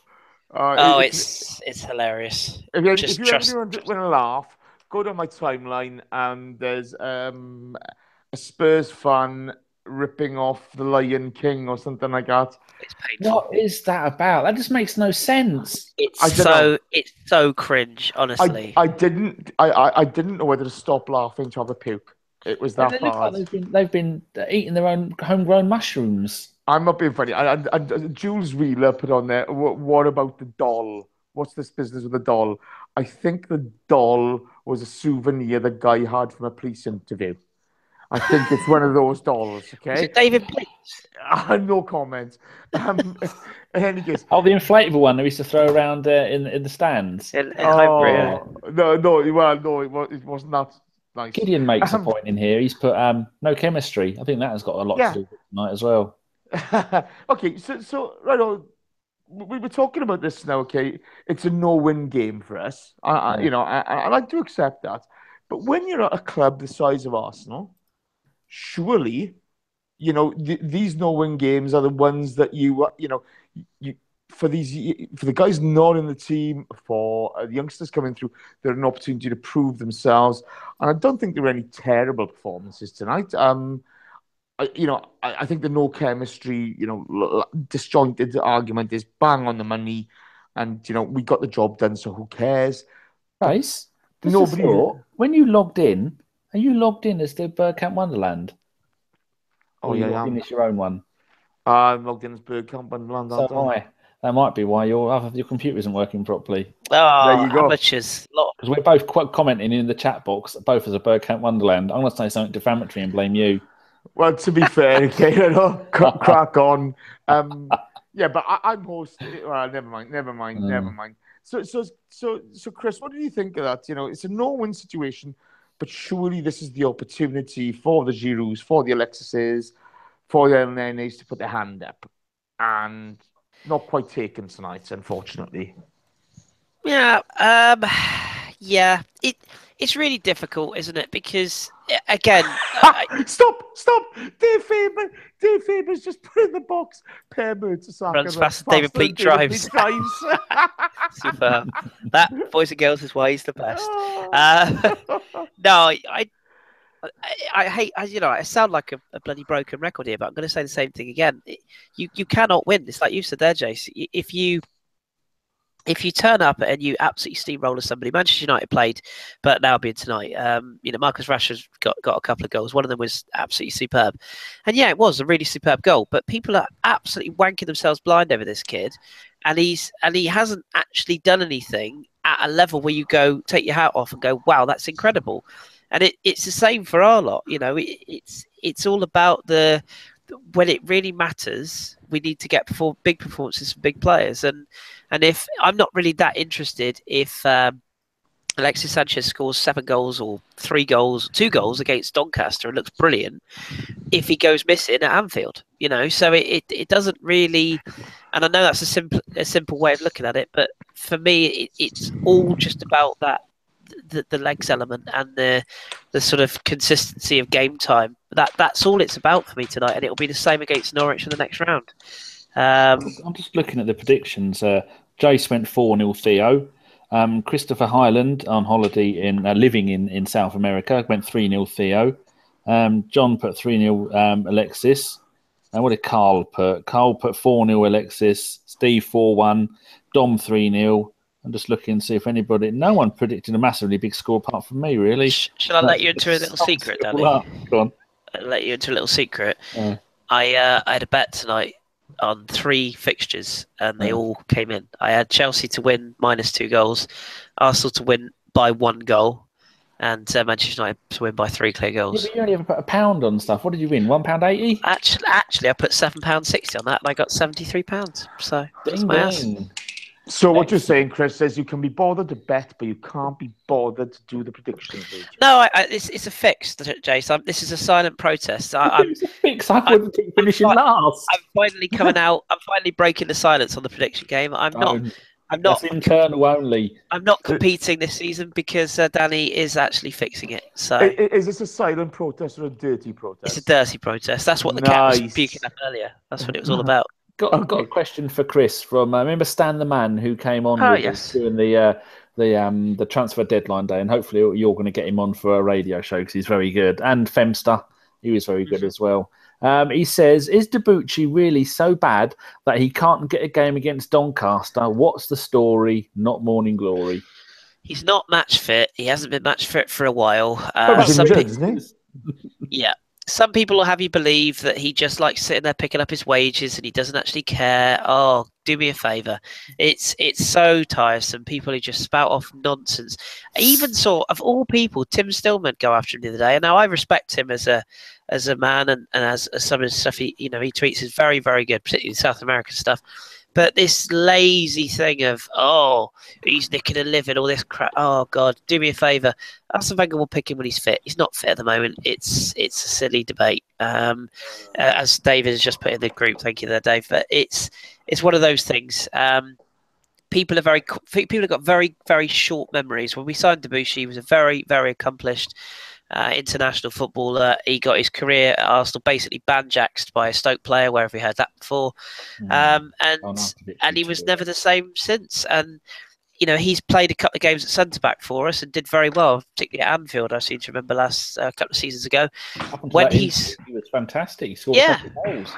It's hilarious. If you want to laugh, go down my timeline and there's a Spurs fan ripping off the Lion King or something like that. It's painful. What is that about? That just makes no sense. It's so cringe, honestly. I didn't know whether to stop laughing to have a puke. It was that bad. Like they've been eating their own homegrown mushrooms. I'm not being funny. And Jules Wheeler put on there, what about the doll? What's this business with the doll? I think the doll was a souvenir the guy had from a police interview. I think it's one of those dolls, okay? Is it David Please? No comment. In any case, the inflatable one that we used to throw around in the stands. No, it wasn't that nice. Gideon makes a point in here. He's put no chemistry. I think that has got a lot to do with tonight as well. Okay, so right on. We were talking about this now, okay? It's a no-win game for us. I like to accept that. But when you're at a club the size of Arsenal, surely, these no-win games are the ones that for the guys not in the team, for the youngsters coming through, they're an opportunity to prove themselves. And I don't think there were any terrible performances tonight. I think the no chemistry, disjointed argument is bang on the money, and we got the job done, so who cares? Guys, when you logged in, are you logged in as the Bergkamp-Wonderland? Oh yeah, logged in as your own one. I'm logged in as Bergkamp-Wonderland. So am I. That might be why your computer isn't working properly. Oh, there you go. Amateurs. Because we're both commenting in the chat box, both as a Bergkamp-Wonderland. I'm going to say something defamatory and blame you. Well, to be fair, okay, crack on. But I'm hosting. Well, never mind. So, Chris, what do you think of that? It's a no-win situation, but surely this is the opportunity for the Giroux, for the Alexises, for the LNAs to put their hand up, and not quite taken tonight, unfortunately. Yeah, It's really difficult, isn't it? Because again, stop! Dave Faber's just put in the box. Pair to Saka runs fast as David Pleat drives. Superb. That, boys and girls, is why he's the best. No, I hate. I sound like a bloody broken record here, but I'm going to say the same thing again. You cannot win. It's like you said there, Jace. If you turn up and you absolutely steamroller somebody, Manchester United played, but now being tonight, Marcus Rashford's got a couple of goals. One of them was absolutely superb. And yeah, it was a really superb goal, but people are absolutely wanking themselves blind over this kid. And he hasn't actually done anything at a level where you go, take your hat off and go, wow, that's incredible. And it's the same for our lot. It's all about when it really matters, we need to get big performances from big players. And if I'm not really that interested if Alexis Sanchez scores 7 goals or 3 goals, 2 goals against Doncaster and looks brilliant, if he goes missing at Anfield, so it doesn't really. And I know that's a simple way of looking at it, but for me, it's all just about that. The legs element and the sort of consistency of game time. That's all it's about for me tonight, and it'll be the same against Norwich in the next round. I'm just looking at the predictions. Jace went 4-0 Theo. Christopher Highland on holiday living in South America went 3-0 Theo. John put 3-0 Alexis. And what did Carl put? Carl put 4-0 Alexis, Steve 4-1, Dom 3-0. I'm just looking to see if no one predicted a massively big score apart from me, really. Shall I let you into a little secret, Danny? Go on. I'll let you into a little secret. Yeah. I had a bet tonight on 3 fixtures, and they all came in. I had Chelsea to win -2 goals, Arsenal to win by 1 goal, and Manchester United to win by 3 clear goals. Yeah, but you only ever put £1 on stuff. What did you win? £1.80? Actually, I put £7.60 on that, and I got £73. So that's my ass. So what you're saying, Chris, is you can be bothered to bet, but you can't be bothered to do the predictions. No, it's a fix, Jace. This is a silent protest. It's a fix. I wouldn't keep finishing last. I'm finally coming out. I'm finally breaking the silence on the prediction game. I'm not. That's internal only. I'm not competing this season because Danny is actually fixing it. So is this a silent protest or a dirty protest? It's a dirty protest. That's what the cat was puking up earlier. That's what it was all about. Got a question for Chris from remember Stan the Man who came on with us during the transfer deadline day, and hopefully you're going to get him on for a radio show because he's very good. And Femster, he was very good as well. He says, is Debuchy really so bad that he can't get a game against Doncaster? What's the story? Not morning glory. He's not match fit. He hasn't been match fit for a while. Yeah. Some people will have you believe that he just likes sitting there picking up his wages and he doesn't actually care. Oh, do me a favour. It's so tiresome. People who just spout off nonsense. I even saw, of all people, Tim Stillman go after him the other day. And now I respect him as a man and as some of his stuff he tweets is very, very good, particularly South American stuff. But this lazy thing of, he's nicking a living, all this crap. Oh, God, do me a favour. Arsene Wenger will pick him when he's fit. He's not fit at the moment. It's a silly debate. As David has just put in the group, thank you there, Dave. But it's one of those things. People have got very, very short memories. When we signed Debuchy, he was a very, very accomplished international footballer. He got his career at Arsenal basically banjaxed by a Stoke player, where have we heard that before? And he was never the same since. And he's played a couple of games at centre back for us and did very well, particularly at Anfield. I seem to remember last couple of seasons ago. He was fantastic. He scored a couple of goals.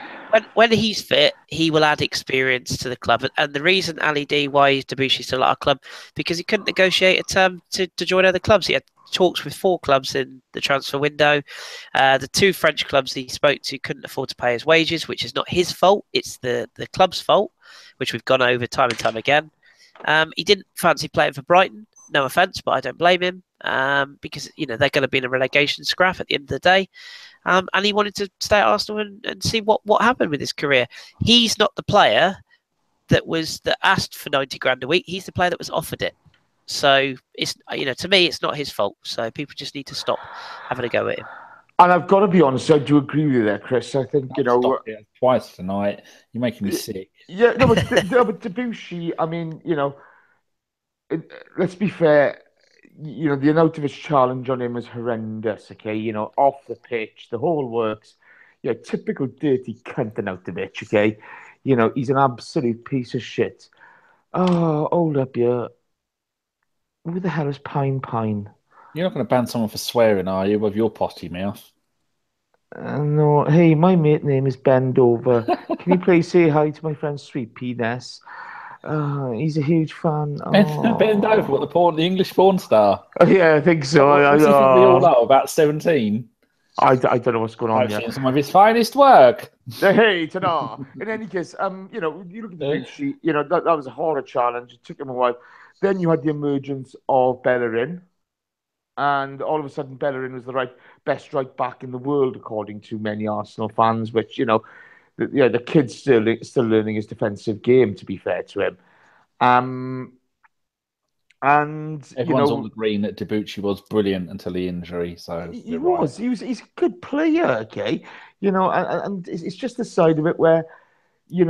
When he's fit, he will add experience to the club. And the reason Ali D why Debuchy's still at our club, because he couldn't negotiate a term to join other clubs. He had talks with 4 clubs in the transfer window. The 2 French clubs he spoke to couldn't afford to pay his wages, which is not his fault. It's the club's fault, which we've gone over time and time again. He didn't fancy playing for Brighton. No offence, but I don't blame him because they're going to be in a relegation scrap at the end of the day. And he wanted to stay at Arsenal and see what happened with his career. He's not the player that asked for 90 grand a week. He's the player that was offered it. So it's to me, it's not his fault. So people just need to stop having a go at him. And I've got to be honest, I do agree with you there, Chris. I think twice tonight. You're making me sick. Yeah, but Debuchy, I mean, let's be fair. The Arnautovic challenge on him was horrendous. Okay, off the pitch, the whole works. Yeah, typical dirty cunt Arnautovic. Okay, he's an absolute piece of shit. Oh, hold up, yeah. Who the hell is Pine? You're not going to ban someone for swearing, are you, with your potty mouth? No. Hey, my mate name is Ben Dover. Can you please say hi to my friend Sweet Penis? He's a huge fan. Ben Dover, what the English porn star? Yeah, I think so. What's he think we all know, about 17? I don't know what's going on. I've seen some of his finest work. Hey, ta-da. In any case, you look at the Debuchy, that was a horror challenge. It took him a while. Then you had the emergence of Bellerin, and all of a sudden Bellerin was the best right back in the world, according to many Arsenal fans, which, the kid's still learning his defensive game, to be fair to him. And everyone's all agreeing that Debuchy was brilliant until the injury. So he's a good player, okay? And it's just the side of it where, he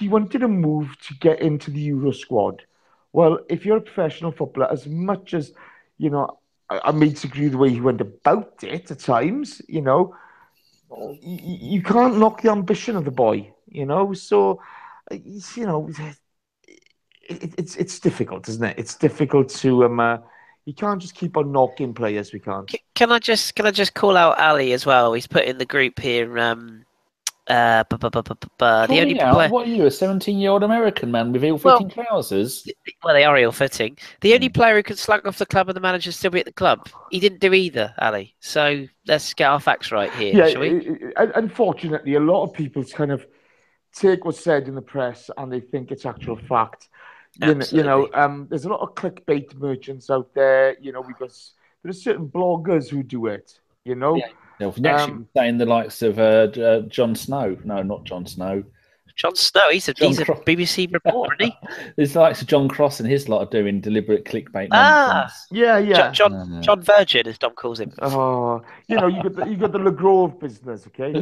wanted to move to get into the Euro squad. Well, if you're a professional footballer, as much as, I may disagree the way he went about it at times, you can't knock the ambition of the boy, So, it's difficult, isn't it? It's difficult to, you can't just keep on knocking players, we can't. Can I just call out Ali as well? He's put in the group here, The only player. What are you, a 17-year-old American man with ill-fitting trousers? Well, they are ill-fitting. The only player who could slug off the club and the manager still be at the club. He didn't do either, Ali. So let's get our facts right here, shall we? Unfortunately, a lot of people kind of take what's said in the press and they think it's actual fact. There's a lot of clickbait merchants out there. There's certain bloggers who do it. Yeah. Actually, saying the likes of Jon Snow. No, not Jon Snow. Jon Snow. He's a BBC reporter, isn't he? There's the likes of John Cross and his lot are doing deliberate clickbait nonsense. Yeah. John Virgin, as Dom calls him. Oh, you got the LeGrove business, okay?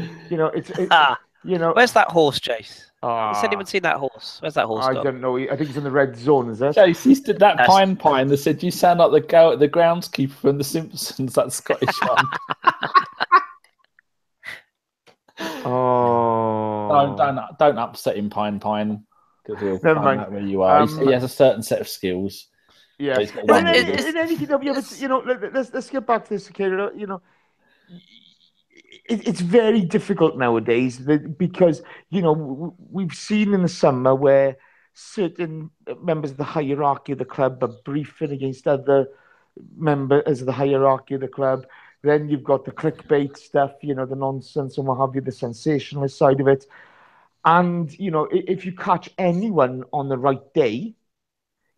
Where's that horse, Jace? Has anyone seen that horse? Where's that horse? I don't know. I think he's in the red zone, is it? Jace, he's did that pine that said you sound like the groundskeeper from The Simpsons, that Scottish one. Don't upset him, Pine, because he'll find out where you are. He has a certain set of skills. Yeah. In anything that we ever, let's get back to this, okay? It's very difficult nowadays because we've seen in the summer where certain members of the hierarchy of the club are briefing against other members of the hierarchy of the club. Then you've got the clickbait stuff, the nonsense and what have you, the sensationalist side of it. And if you catch anyone on the right day,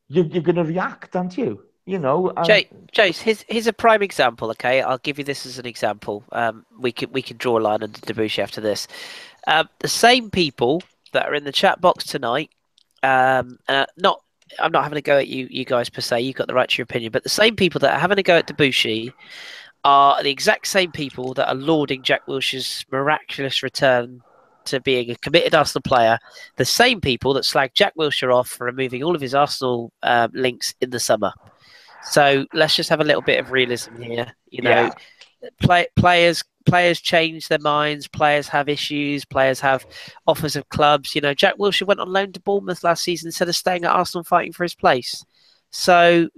you're going to react, aren't you? Jace, here's a prime example. Okay, I'll give you this as an example. We can draw a line under Debussy after this. The same people that are in the chat box tonight. I'm not having a go at you guys per se. You've got the right to your opinion, but the same people that are having a go at Debussy are the exact same people that are lauding Jack Wilshere's miraculous return to being a committed Arsenal player. The same people that slag Jack Wilshere off for removing all of his Arsenal links in the summer. So let's just have a little bit of realism here. Players change their minds. Players have issues. Players have offers of clubs. Jack Wilshere went on loan to Bournemouth last season instead of staying at Arsenal fighting for his place. So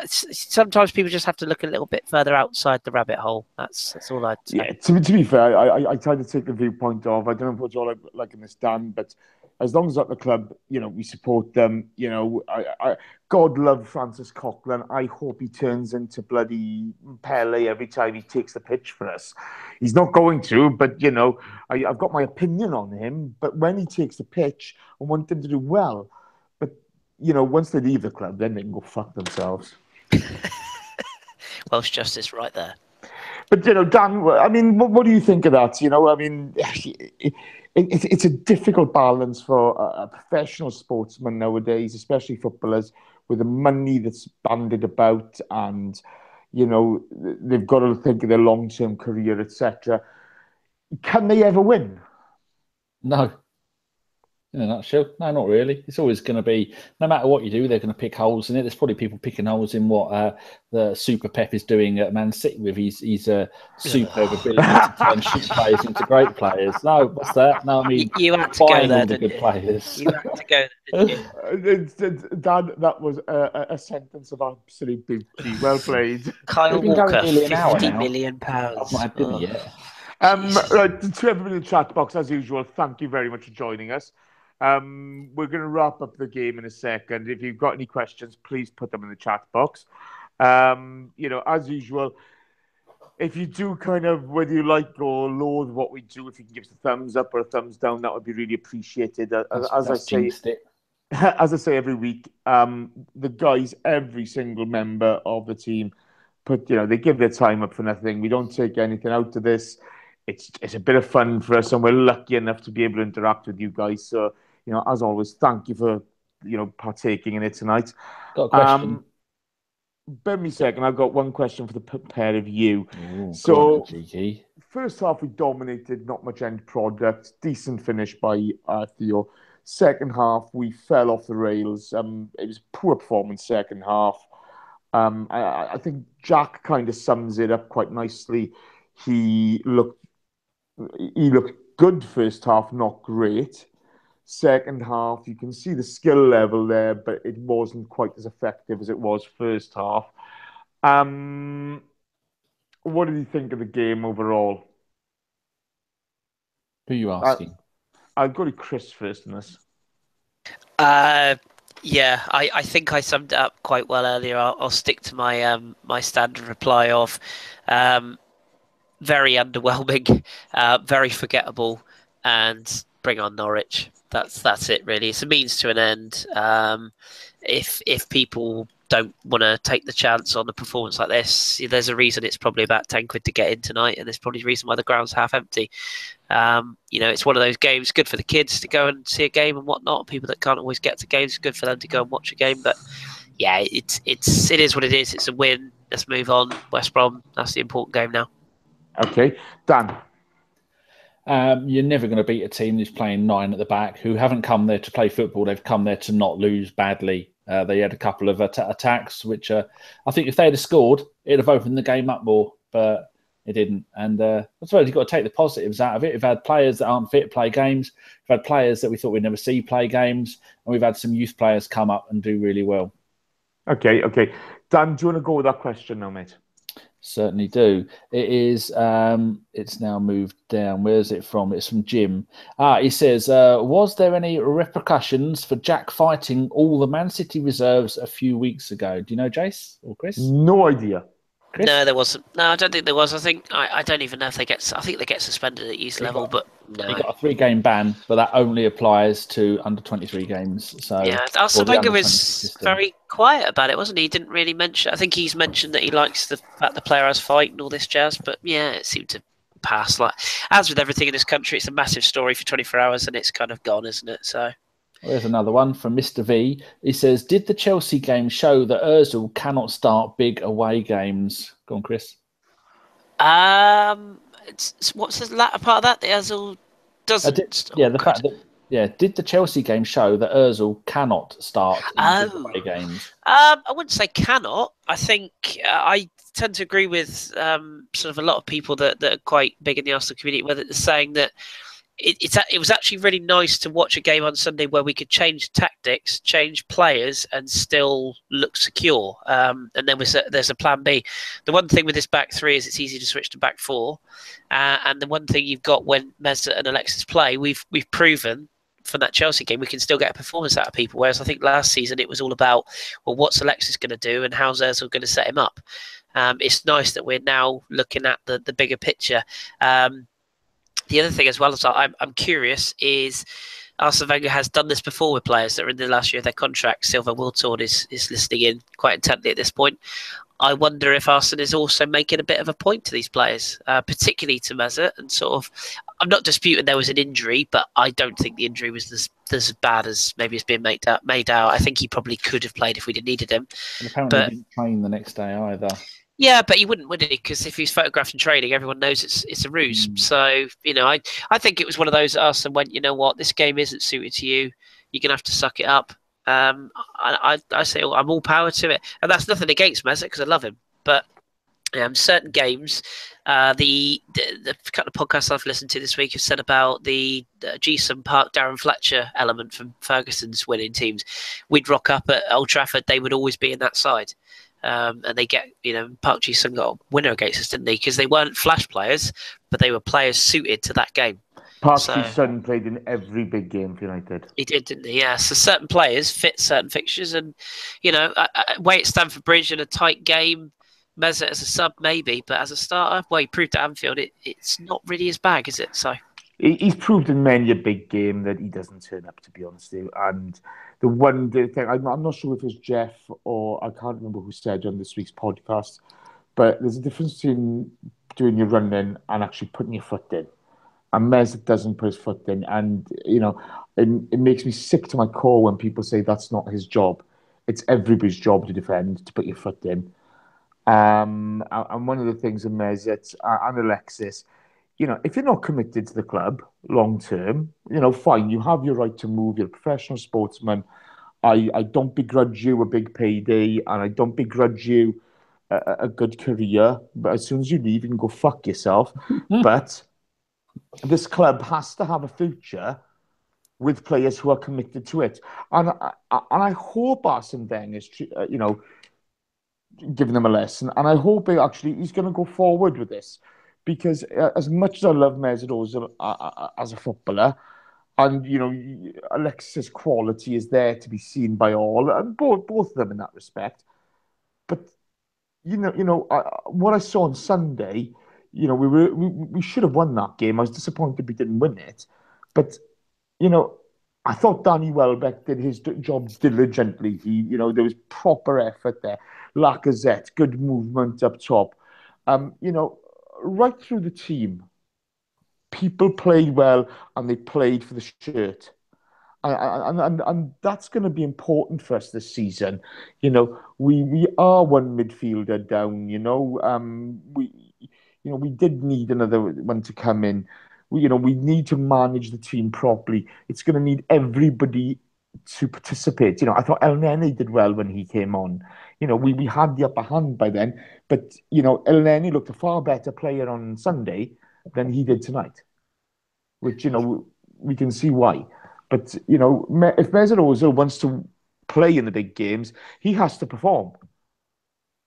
sometimes people just have to look a little bit further outside the rabbit hole. That's all I'd say. Yeah, to be fair, I try to take the viewpoint of, I don't know what you're like in this, Dan, but as long as at the club, we support them. God love Francis Coughlin. I hope he turns into bloody Pele every time he takes the pitch for us. He's not going to, but I've got my opinion on him. But when he takes the pitch, I want him to do well. But once they leave the club, then they can go fuck themselves. Welsh justice, right there. But Dan, I mean, what do you think of that? It's a difficult balance for a professional sportsman nowadays, especially footballers, with the money that's bandied about, and they've got to think of their long-term career, etc. Can they ever win? No. In a nutshell, no, not really. It's always going to be, no matter what you do, they're going to pick holes in it. There's probably people picking holes in what the Super Pep is doing at Man City with his superb ability to turn shit players into great players. No, what's that? No, I mean, you had to go there, the good players. You had to go there, didn't you? Dan, that was a sentence of absolute beauty. Well played. Kyle Walker, £50 million. I've not had dinner yet. Right, to everybody in the chat box, as usual, thank you very much for joining us. We're going to wrap up the game in a second. If you've got any questions, please put them in the chat box. As usual, if you do kind of, whether you like or loathe what we do, if you can give us a thumbs up or a thumbs down, that would be really appreciated. As I say every week, the guys, every single member of the team, they give their time up for nothing. We don't take anything out of this. It's a bit of fun for us, and we're lucky enough to be able to interact with you guys. So, as always, thank you for, partaking in it tonight. Got a question. Bear me a second. I've got one question for the pair of you. Ooh, so, on, first half, we dominated, not much end product. Decent finish by Theo. Second half, we fell off the rails. It was a poor performance second half. I think Jack kind of sums it up quite nicely. He looked good first half, not great. Second half, you can see the skill level there, but it wasn't quite as effective as it was first half. What did you think of the game overall? Who are you asking? I'll go to Chris first in this. Yeah, I think I summed it up quite well earlier. I'll stick to my my standard reply of very underwhelming, very forgettable, and bring on Norwich. That's it really. It's a means to an end. If people don't want to take the chance on a performance like this, there's a reason it's probably about 10 quid to get in tonight, and there's probably a reason why the ground's half empty. It's one of those games good for the kids to go and see a game and whatnot. People that can't always get to games, it's good for them to go and watch a game. But yeah, it is what it is. It's a win. Let's move on. West Brom. That's the important game now. Okay, Dan. You're never going to beat a team who's playing 9 at the back, who haven't come there to play football. They've come there to not lose badly. They had a couple of attacks, which I think if they had scored, it'd have opened the game up more, but it didn't. And I suppose you've got to take the positives out of it. We've had players that aren't fit to play games. We've had players that we thought we'd never see play games. And we've had some youth players come up and do really well. Okay. Dan, do you want to go with that question now, mate? Certainly do. It is. It's now moved down. Where is it from? It's from Jim. He says, was there any repercussions for Jack fighting all the Man City reserves a few weeks ago? Do you know, Jace or Chris? No idea. Chris? No, there wasn't. No, I don't think there was. I don't even know if they get. I think they get suspended at youth level, but no. He got a 3-game ban, but that only applies to under 23 games. So yeah, Arsene Wenger was very quiet about it, wasn't he? He didn't really mention. I think he's mentioned that he likes the fact the player has fight and all this jazz, but yeah, it seemed to pass. Like as with everything in this country, it's a massive story for 24 hours and it's kind of gone, isn't it? So. There's another one from Mr. V. He says, did the Chelsea game show that Ozil cannot start big away games? Go on, Chris. What's the latter part of that? The Ozil doesn't. Did the Chelsea game show that Ozil cannot start big away games? I wouldn't say cannot. I think I tend to agree with sort of a lot of people that are quite big in the Arsenal community, whether they're saying that it was actually really nice to watch a game on Sunday where we could change tactics, change players, and still look secure. And then there's a plan B. The one thing with this back three is it's easy to switch to back four. And the one thing you've got when Mesut and Alexis play, we've proven from that Chelsea game we can still get a performance out of people. Whereas I think last season it was all about, well, what's Alexis going to do and how's Ozil going to set him up? It's nice that we're now looking at the bigger picture. The other thing as well as I'm curious is Arsene Wenger has done this before with players that are in the last year of their contract. Silva Wiltord is listening in quite intently at this point. I wonder if Arsene is also making a bit of a point to these players, particularly to Mesut, and sort of. I'm not disputing there was an injury, but I don't think the injury was as bad as maybe it's been made out. I think he probably could have played if we'd have needed him. And apparently he didn't train the next day either. Yeah, but he wouldn't, would he? Because if he's photographed in training, everyone knows it's a ruse. So, I think it was one of those that Arsene went, you know what, this game isn't suited to you. You're going to have to suck it up. I say I'm all power to it. And that's nothing against Mesut because I love him. But certain games, the couple of podcasts I've listened to this week have said about the Geeson Park, Darren Fletcher element from Ferguson's winning teams. We'd rock up at Old Trafford. They would always be in that side. And they get, Park Ji-sung got a winner against us, didn't they? Because they weren't flash players, but they were players suited to that game. Park Ji-sung played in every big game for United. He did, didn't he? Yeah. So certain players fit certain fixtures, and away at Stamford Bridge in a tight game, Mesut as a sub maybe, but as a starter, well, he proved at Anfield it's not really his bag, is it? So he's proved in many a big game that he doesn't turn up, to be honest with you. And the one thing, I'm not sure if it was Jeff or I can't remember who said on this week's podcast, but there's a difference between doing your running and actually putting your foot in. And Mesut doesn't put his foot in. And, it makes me sick to my core when people say that's not his job. It's everybody's job to defend, to put your foot in. And one of the things with Mesut and Alexis, if you're not committed to the club long term, fine, you have your right to move. You're a professional sportsman. I don't begrudge you a big payday, and I don't begrudge you a good career. But as soon as you leave, you can go fuck yourself. But this club has to have a future with players who are committed to it. And I hope Arsene Wenger is, giving them a lesson. And I hope he's going to go forward with this. because as much as I love Mesut Ozil as a footballer, and Alexis' quality is there to be seen by all, and both of them in that respect. But what I saw on Sunday, we should have won that game. I was disappointed we didn't win it, but I thought Danny Welbeck did his job diligently. There was proper effort there. Lacazette, good movement up top. Right through the team, people played well and they played for the shirt. And that's going to be important for us this season. We are one midfielder down. We did need another one to come in. We need to manage the team properly. It's going to need everybody to participate. I thought El Neni did well when he came on. We had the upper hand by then, but El Neni looked a far better player on Sunday than he did tonight, which we can see why. But if Mesut Ozil wants to play in the big games, he has to perform.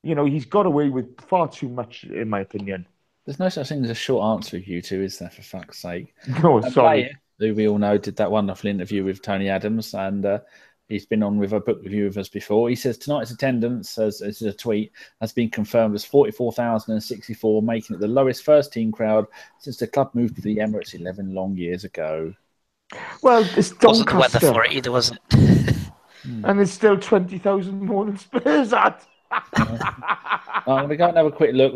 He's got away with far too much, in my opinion. There's no such thing as a short answer with you two, is there, for fuck's sake? No, sorry. Who we all know did that wonderful interview with Tony Adams, and he's been on with a book review with us before. He says tonight's attendance, as a tweet, has been confirmed as 44,064, making it the lowest first-team crowd since the club moved to the Emirates 11 long years ago. Well, it's Doncaster. Wasn't the weather for it either, was it? And it's still 20,000 more than Spurs at. We go and have a quick look.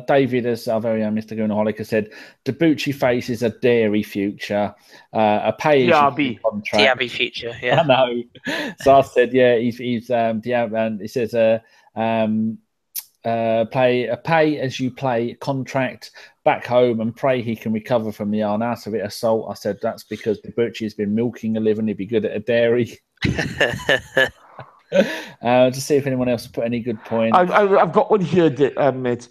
David, as our very own Mr. Goonaholic, has said, Debucci faces a dairy future, a pay-as-you-go contract. Diaby future, yeah. I know. So I said, yeah, he's and he says, play a pay-as-you-play contract back home and pray he can recover from the ounce of it assault. I said, that's because Debucci has been milking a living. He'd be good at a dairy. To see if anyone else put any good points. I've got one here, mate.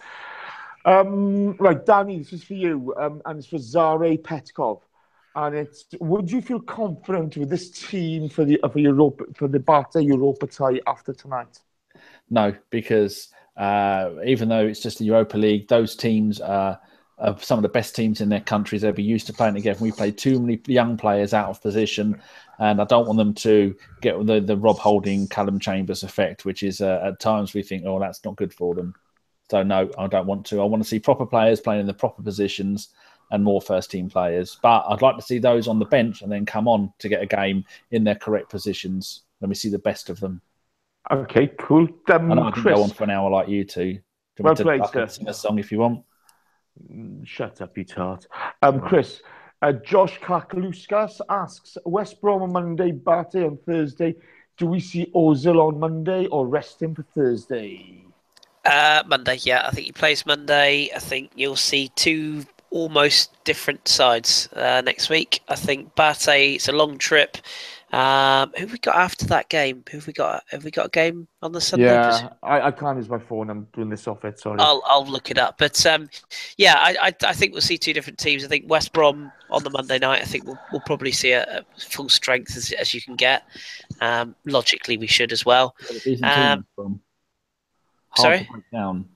Right, Danny, this is for you, and it's for Zare Petkov. And it's: would you feel confident with this team for the Barca Europa tie after tonight? No, because even though it's just the Europa League, those teams are some of the best teams in their countries. They'll be used to playing together. We play too many young players out of position, and I don't want them to get the Rob Holding, Callum Chambers effect, which is at times we think, oh, that's not good for them. So no, I don't want to. I want to see proper players playing in the proper positions and more first-team players. But I'd like to see those on the bench and then come on to get a game in their correct positions. Let me see the best of them. Okay, cool. I know I can go on for an hour like you two. Well played, sir. Sing a song if you want. Shut up, you tart. Chris, Josh Kakaluskas asks, West Brom on Monday, Barty on Thursday. Do we see Ozil on Monday or rest him for Thursday? Monday, yeah. I think he plays Monday. I think you'll see two almost different sides next week. I think Barty, it's a long trip. Who have we got after that game? Have we got a game on the Sunday? Yeah, I can't use my phone. I'm doing this off it. Sorry. I'll look it up. But yeah, I think we'll see two different teams. I think West Brom on the Monday night. I think we'll probably see a full strength as you can get. Logically, we should as well. Sorry. Down.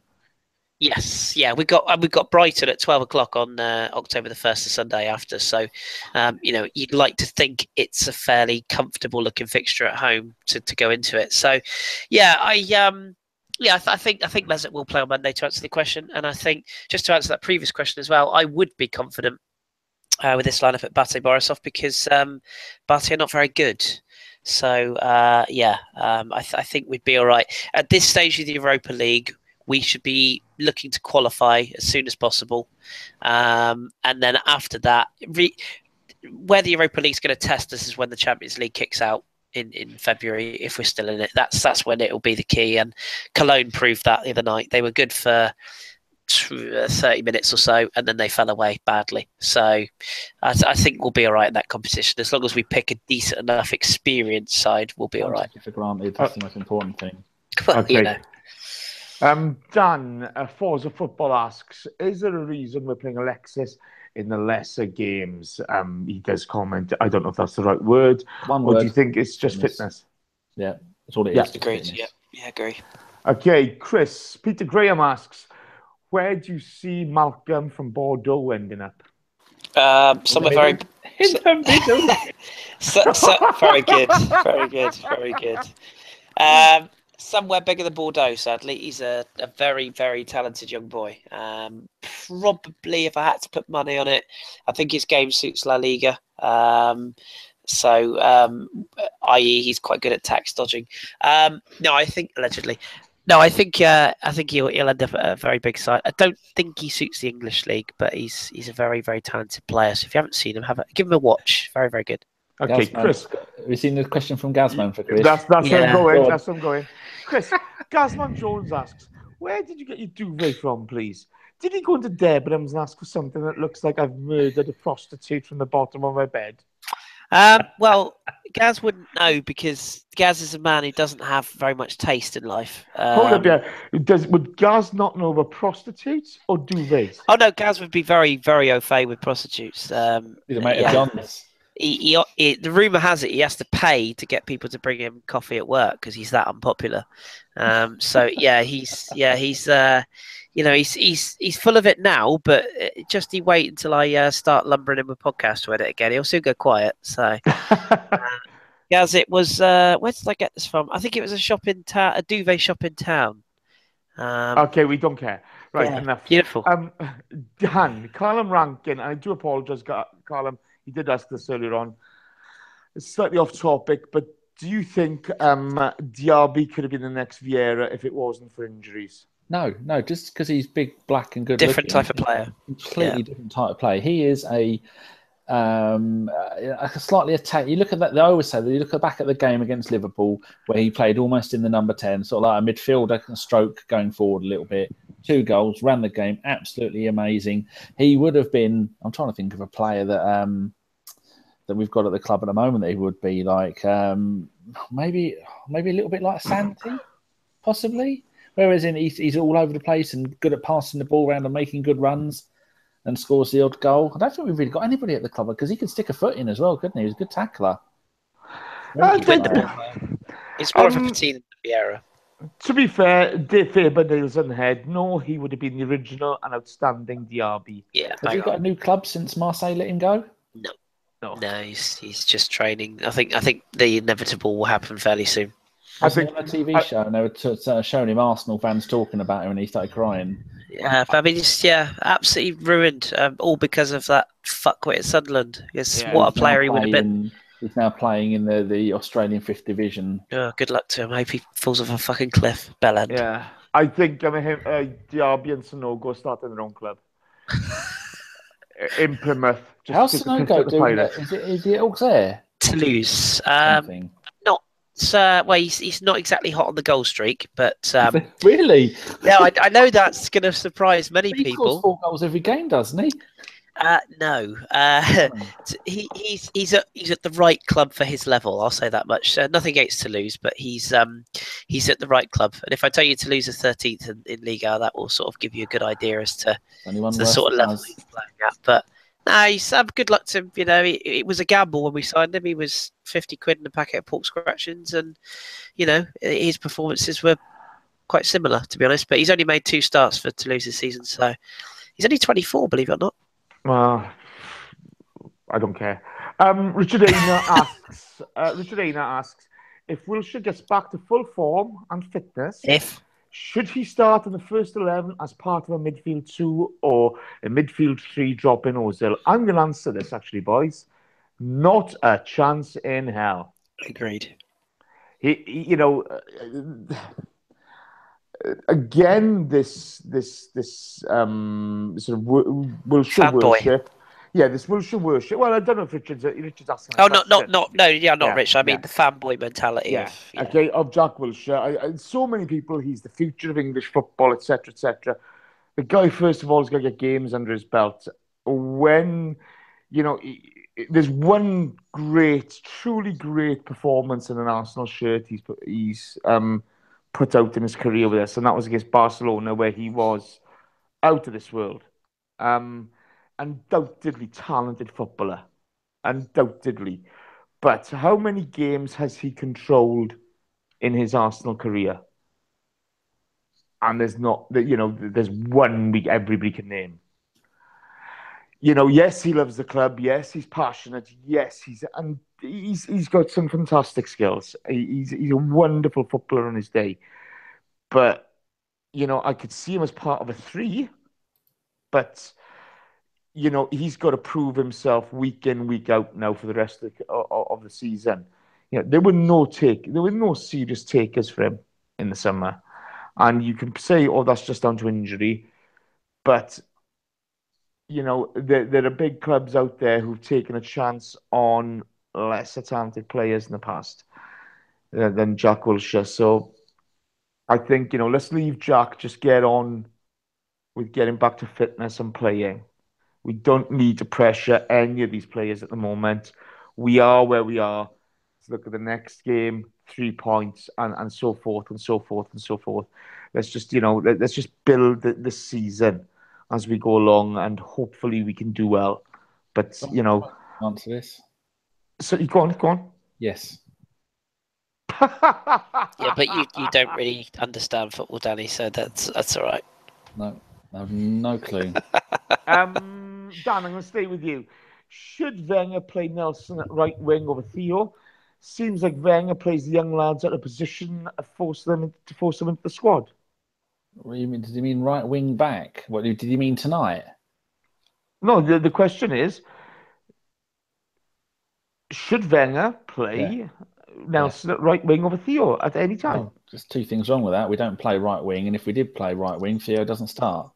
Yes, yeah, we've got Brighton at 12 o'clock on October the 1st, the Sunday after. So, you'd like to think it's a fairly comfortable looking fixture at home to go into it. So, yeah, I think Mesut will play on Monday, to answer the question. And I think, just to answer that previous question as well, I would be confident with this lineup at Bate Borisov because Bate are not very good. So, I think we'd be all right. At this stage of the Europa League, we should be looking to qualify as soon as possible. And then after that, where the Europa League is going to test us is when the Champions League kicks out in February, if we're still in it. That's when it will be the key. And Cologne proved that the other night. They were good for 30 minutes or so, and then they fell away badly. So I think we'll be all right in that competition. As long as we pick a decent enough experienced side, we'll be all right. For granted, that's the most important thing. Well, okay. Dan, Forza Football asks, is there a reason we're playing Alexis in the lesser games? He does comment, I don't know if that's the right word. One or word. Do you think it's just fitness? Yeah, that's all it is. Yeah, agreed. Yeah, agree. Okay, Chris, Peter Graham asks, where do you see Malcolm from Bordeaux ending up? Somewhere very in the middle. very good, very good, very good. Somewhere bigger than Bordeaux, sadly. He's a very, very talented young boy. Probably, if I had to put money on it, I think his game suits La Liga. I.e., he's quite good at tax dodging. No, I think allegedly. No, I think he'll end up at a very big side. I don't think he suits the English league, but he's a very, very talented player. So if you haven't seen him, give him a watch. Very, very good. Okay, Gazman. Chris. Have you seen the question from Gazman for Chris? That's where I'm going. Go on. That's where I'm going. Chris, Gazman Jones asks, where did you get your duvet from, please? Did he go into Debenhams and ask for something that looks like I've murdered a prostitute from the bottom of my bed? Well, Gaz wouldn't know because Gaz is a man who doesn't have very much taste in life. Hold up, yeah. Would Gaz not know about prostitutes or duvets? Oh no, Gaz would be very, very au fait with prostitutes. He's a mate of John's. The rumor has it he has to pay to get people to bring him coffee at work because he's that unpopular. He's full of it now, but just he wait until I start lumbering him with podcast to edit again. He'll soon go quiet. So, Gaz, it was where did I get this from? I think it was a duvet shop in town. Okay, we don't care. Right, enough. Beautiful. Dan, Callum Rankin, I do apologise, Callum. He did ask this earlier on. It's slightly off topic, but do you think Diaby could have been the next Vieira if it wasn't for injuries? No, just because he's big, black, and good. Different type of player. Completely different type of player. He is a slightly attack. You look at that. They always say that you look back at the game against Liverpool where he played almost in the number 10, sort of like a midfielder stroke going forward a little bit. 2 goals, ran the game, absolutely amazing. He would have been. I'm trying to think of a player that we've got at the club at the moment that he would be like. Maybe a little bit like Santi, possibly. Whereas he's all over the place and good at passing the ball around and making good runs and scores the odd goal. I don't think we've really got anybody at the club because he could stick a foot in as well, couldn't he? He was a good tackler. It's more of a Patina than Vieira. To be fair, Faber nails on the head. No, he would have been the original and outstanding Diaby. Yeah. Has he got a new club since Marseille let him go? No, he's just training. I think the inevitable will happen fairly soon. I think on a TV show and they were showing him Arsenal fans talking about him and he started crying. Yeah, but I mean, absolutely ruined. All because of that fuckwit at Sunderland. What a player he would have been. He's now playing in the Australian 5th Division. Oh, good luck to him. I hope he falls off a fucking cliff. Bell end. Yeah. I think Diaby and Sanogo starting their own club. In Plymouth. How's Sanogo doing that? Is he at Auxerre? Toulouse. He's not exactly hot on the goal streak, but really? Yeah, I know that's going to surprise many people. He scores 4 goals every game, doesn't he? No, he's at the right club for his level. I'll say that much. Nothing against Toulouse, but he's at the right club. And if I tell you Toulouse is 13th in Liga, that will sort of give you a good idea as to the sort of level he's playing at. But no, he's good luck to him. You know, it was a gamble when we signed him. He was 50 quid in a packet of pork scratchings, and you know his performances were quite similar, to be honest. But he's only made 2 starts for Toulouse this season, so he's only 24, believe it or not. Well, I don't care. Richard Aina asks, if Wilshere gets back to full form and fitness, should he start in the first 11 as part of a midfield 2 or a midfield 3 drop in Ozil? I'm going to answer this, actually, boys. Not a chance in hell. Agreed. Again, this sort of Wilshere worship. Yeah, this Wilshere worship. Well, I don't know if Richard's asking. Oh, not Rich. I mean the fanboy mentality. Of Jack Wilshere. So many people. He's the future of English football, etc., etc. The guy, first of all, has got to get games under his belt. When there's one truly great performance in an Arsenal shirt he's put out in his career with us, and that was against Barcelona, where he was out of this world. Undoubtedly talented footballer. Undoubtedly. But how many games has he controlled in his Arsenal career? and there's not, there's one week everybody can name. Yes, he loves the club. Yes, he's passionate. Yes, he's got some fantastic skills. He's a wonderful footballer on his day. But, I could see him as part of a three, but, he's got to prove himself week in, week out now for the rest of the season. There were no serious takers for him in the summer. And you can say, oh, that's just down to injury. But, there are big clubs out there who've taken a chance on lesser talented players in the past than Jack Wilshere. So I think, let's leave Jack just get on with getting back to fitness and playing. We don't need to pressure any of these players at the moment. We are where we are. Let's look at the next game, 3 points, and so forth and so forth and so forth. Let's just, let's just build the season as we go along, and hopefully we can do well. But, answer this. So go on. Yes. Yeah, but you don't really understand football, Danny, so that's all right. No, I have no clue. Dan, I'm going to stay with you. Should Wenger play Nelson at right wing over Theo? Seems like Wenger plays the young lads at a position to force them into the squad. What do you mean? Did you mean right wing back? What did you mean tonight? No, the question is, should Wenger play Nelson at right wing over Theo at any time? Oh, there's two things wrong with that. We don't play right wing, and if we did play right wing, Theo doesn't start.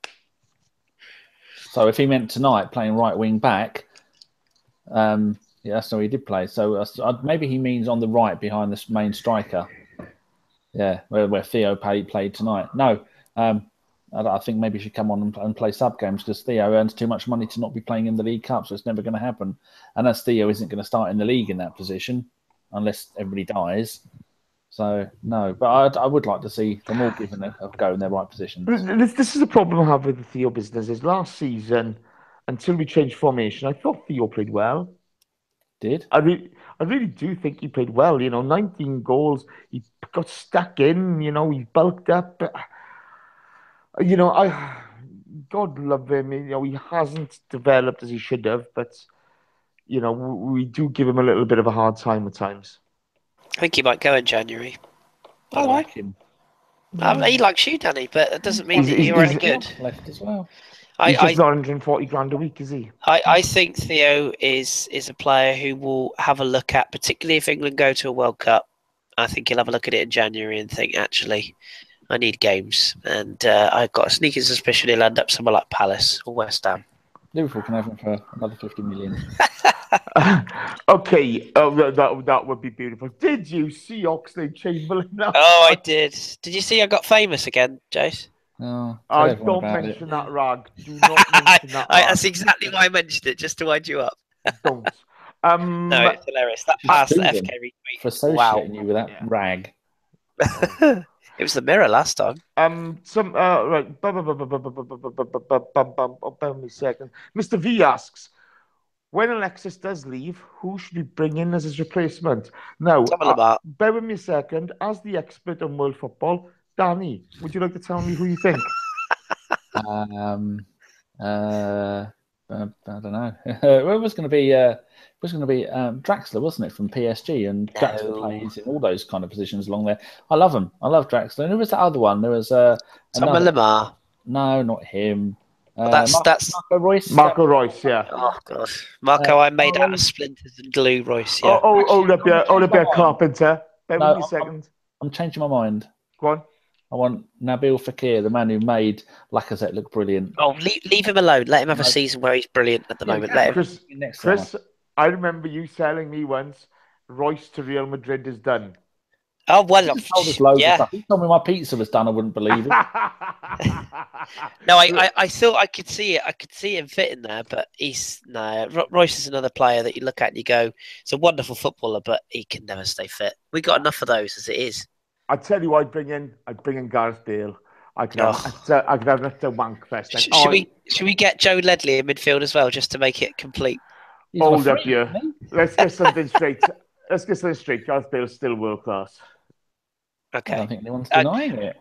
So if he meant tonight playing right wing back, that's how he did play. So maybe he means on the right behind the main striker. Yeah, where Theo played tonight. No, I think maybe he should come on and play sub games because Theo earns too much money to not be playing in the League Cup, so it's never going to happen. And as Theo isn't going to start in the league in that position unless everybody dies. So, no. But I would like to see them all given a go in their right positions. This is the problem I have with the Theo business is last season, until we changed formation, I thought Theo played well. Did? I really do think he played well. 19 goals. He got stuck in. He bulked up. God love him. He hasn't developed as he should have, but we do give him a little bit of a hard time at times. I think he might go in January. I like him. He likes you, Danny, but that doesn't mean that you're any good. Left as well. He's just not 140 grand a week, is he? I think Theo is a player who will have a look at, particularly if England go to a World Cup. I think he'll have a look at it in January and think, actually, I need games. And I've got a sneaking suspicion he'll end up somewhere like Palace or West Ham. Liverpool can have him for another 50 million. Okay, that would be beautiful. Did you see Oxlade-Chamberlain? Oh, I did. Did you see I got famous again, Jace? No, don't mention that, Rag. Do not mention that. That's exactly why I mentioned it, just to wind you up. Don't. No, it's hilarious. That pass that FK retweet. For associating you with that rag. It was the Mirror last time. Right. Bear me a second. Mr. V asks, when Alexis does leave, who should we bring in as his replacement? Now, bear with me a second. As the expert on world football, Danny, would you like to tell me who you think? I don't know. It was going to be Draxler, wasn't it, from PSG? And Draxler plays in all those kind of positions along there. I love him. I love Draxler. And who was that other one? There was Lamar. No, not him. That's Marco Royce. Marco Royce, yeah. Oh god, Marco, I made out of splinters and glue, Royce. Yeah. Hold up, Carpenter. Bear with me a second. I'm changing my mind. Go on. I want Nabil Fekir, the man who made Lacazette look brilliant. Oh, leave him alone. Let him have a season where he's brilliant at the moment. Chris, I remember you telling me once, Royce to Real Madrid is done. Oh, well, he told us loads of stuff. He told me my pizza was done. I wouldn't believe it. No, I thought I could see it. I could see him fitting there, but Royce is another player that you look at and you go, it's a wonderful footballer, but he can never stay fit. We got enough of those as it is. I'd tell you I'd bring in Gareth Bale. I could have a wank fest. Should we get Joe Ledley in midfield as well, just to make it complete? Hold up here. Let's get something straight. Gareth Bale's still world class. Okay. I don't think anyone's denying it.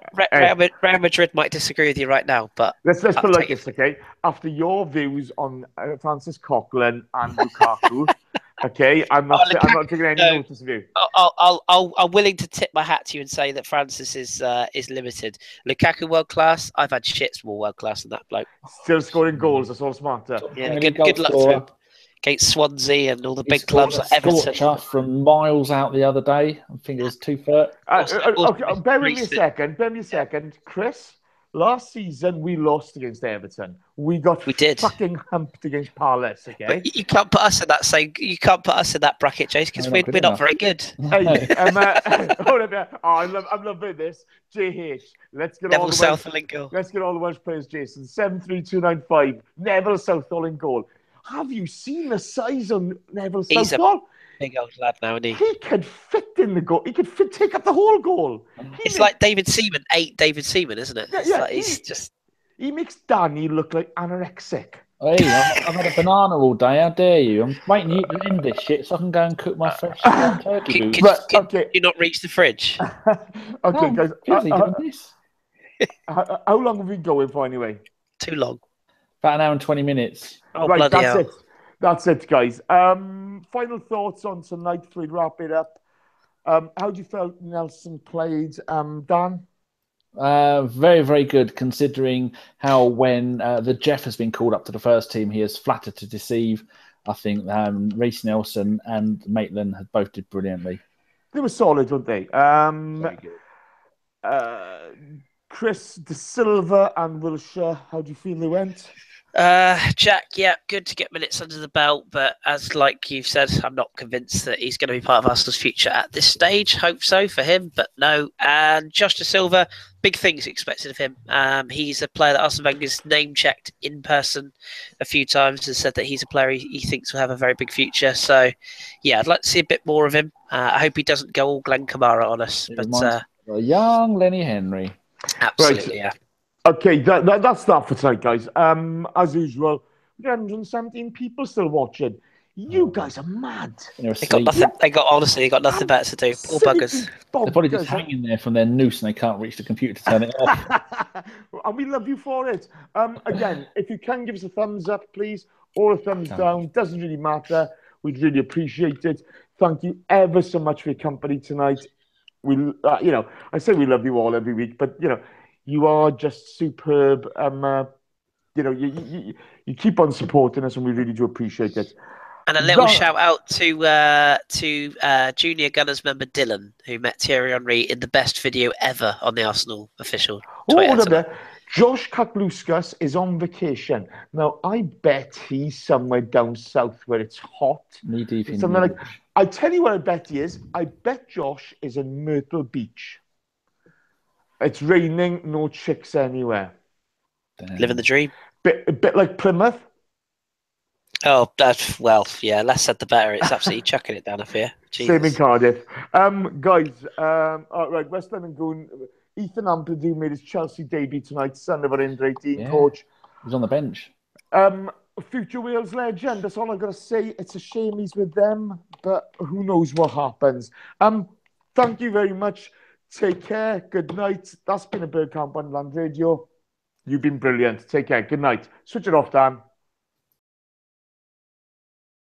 Real Madrid might disagree with you right now, but let's put it like this, okay? After your views on Francis Coquelin and Lukaku, okay, I'm not taking any notice of you. I'm willing to tip my hat to you and say that Francis is limited. Lukaku world class. I've had shits more world class than that bloke. Still scoring goals. That's all smarter. Yeah, good luck to him against Swansea and all the big clubs like Everton. Scorcher from miles out the other day. I think it was 2 foot. Okay, bear with me a second. Chris, last season we lost against Everton. We did fucking humped against Palace. Okay, but you can't put us in that bracket, Chase, because we're not very good. Hey, I'm loving this. JH, let's get Neville all the Southall in goal. Let's get all the Welsh players. Jason 73295. Neville Southall in goal. Have you seen the size on Neville Southall? Big old lad now, isn't he? He could fit in the goal. He could take up the whole goal. It's like David Seaman, David Seaman, isn't it? He makes Danny look like anorexic. Hey, I've had a banana all day. How dare you? I'm waiting you to end this shit so I can go and cook my fresh turkey. Can you not reach the fridge? Okay, guys. Doing this. How long have we been going for anyway? Too long. About an hour and 20 minutes. Oh, right, bloody hell. That's it, guys. Final thoughts on tonight before we wrap it up. How do you feel Nelson played, Dan? Very, very good, considering how when the Jeff has been called up to the first team, he has flattered to deceive. I think Reece Nelson and Maitland had both did brilliantly. They were solid, weren't they? Very good. Chris De Silva and Wilshere, how do you feel they went? Jack, yeah, good to get minutes under the belt, but as like you've said, I'm not convinced that he's going to be part of Arsenal's future at this stage. Hope so for him, but no. And Josh De Silva, big things expected of him. He's a player that Arsene Wenger's name-checked in person a few times and said that he's a player he thinks will have a very big future. So, yeah, I'd like to see a bit more of him. I hope he doesn't go all Glenn Kamara on us. A young Lenny Henry. Absolutely, right. Yeah. Okay, that's that for tonight, guys. As usual, 117 people still watching. You guys are mad. They got nothing. They got nothing better to do. Poor buggers. They're probably just hanging there from their noose and they can't reach the computer to turn it off. And we love you for it. Again, if you can give us a thumbs up, please, or a thumbs down, doesn't really matter. We'd really appreciate it. Thank you ever so much for your company tonight. We, I say we love you all every week, but you are just superb. You keep on supporting us, and we really do appreciate it. And a little shout out to Junior Gunners member Dylan, who met Thierry Henry in the best video ever on the Arsenal official Twitter. Josh Kakluskas is on vacation. Now, I bet he's somewhere down south where it's hot. Knee deep in something like. I tell you where I bet he is. I bet Josh is in Myrtle Beach. It's raining, no chicks anywhere. Damn. Living the dream. A bit like Plymouth. Oh, yeah. Less said the better. It's absolutely chucking it down up here. Jesus. Same in Cardiff. Guys, all right, West London Goon. Ethan Ampadu made his Chelsea debut tonight. Son of our under 18 coach. He was on the bench. Future Wales legend. That's all I've got to say. It's a shame he's with them, but who knows what happens. Thank you very much. Take care. Good night. That's been a Bergkamp-Wonderland Radio. You've been brilliant. Take care. Good night. Switch it off, Dan.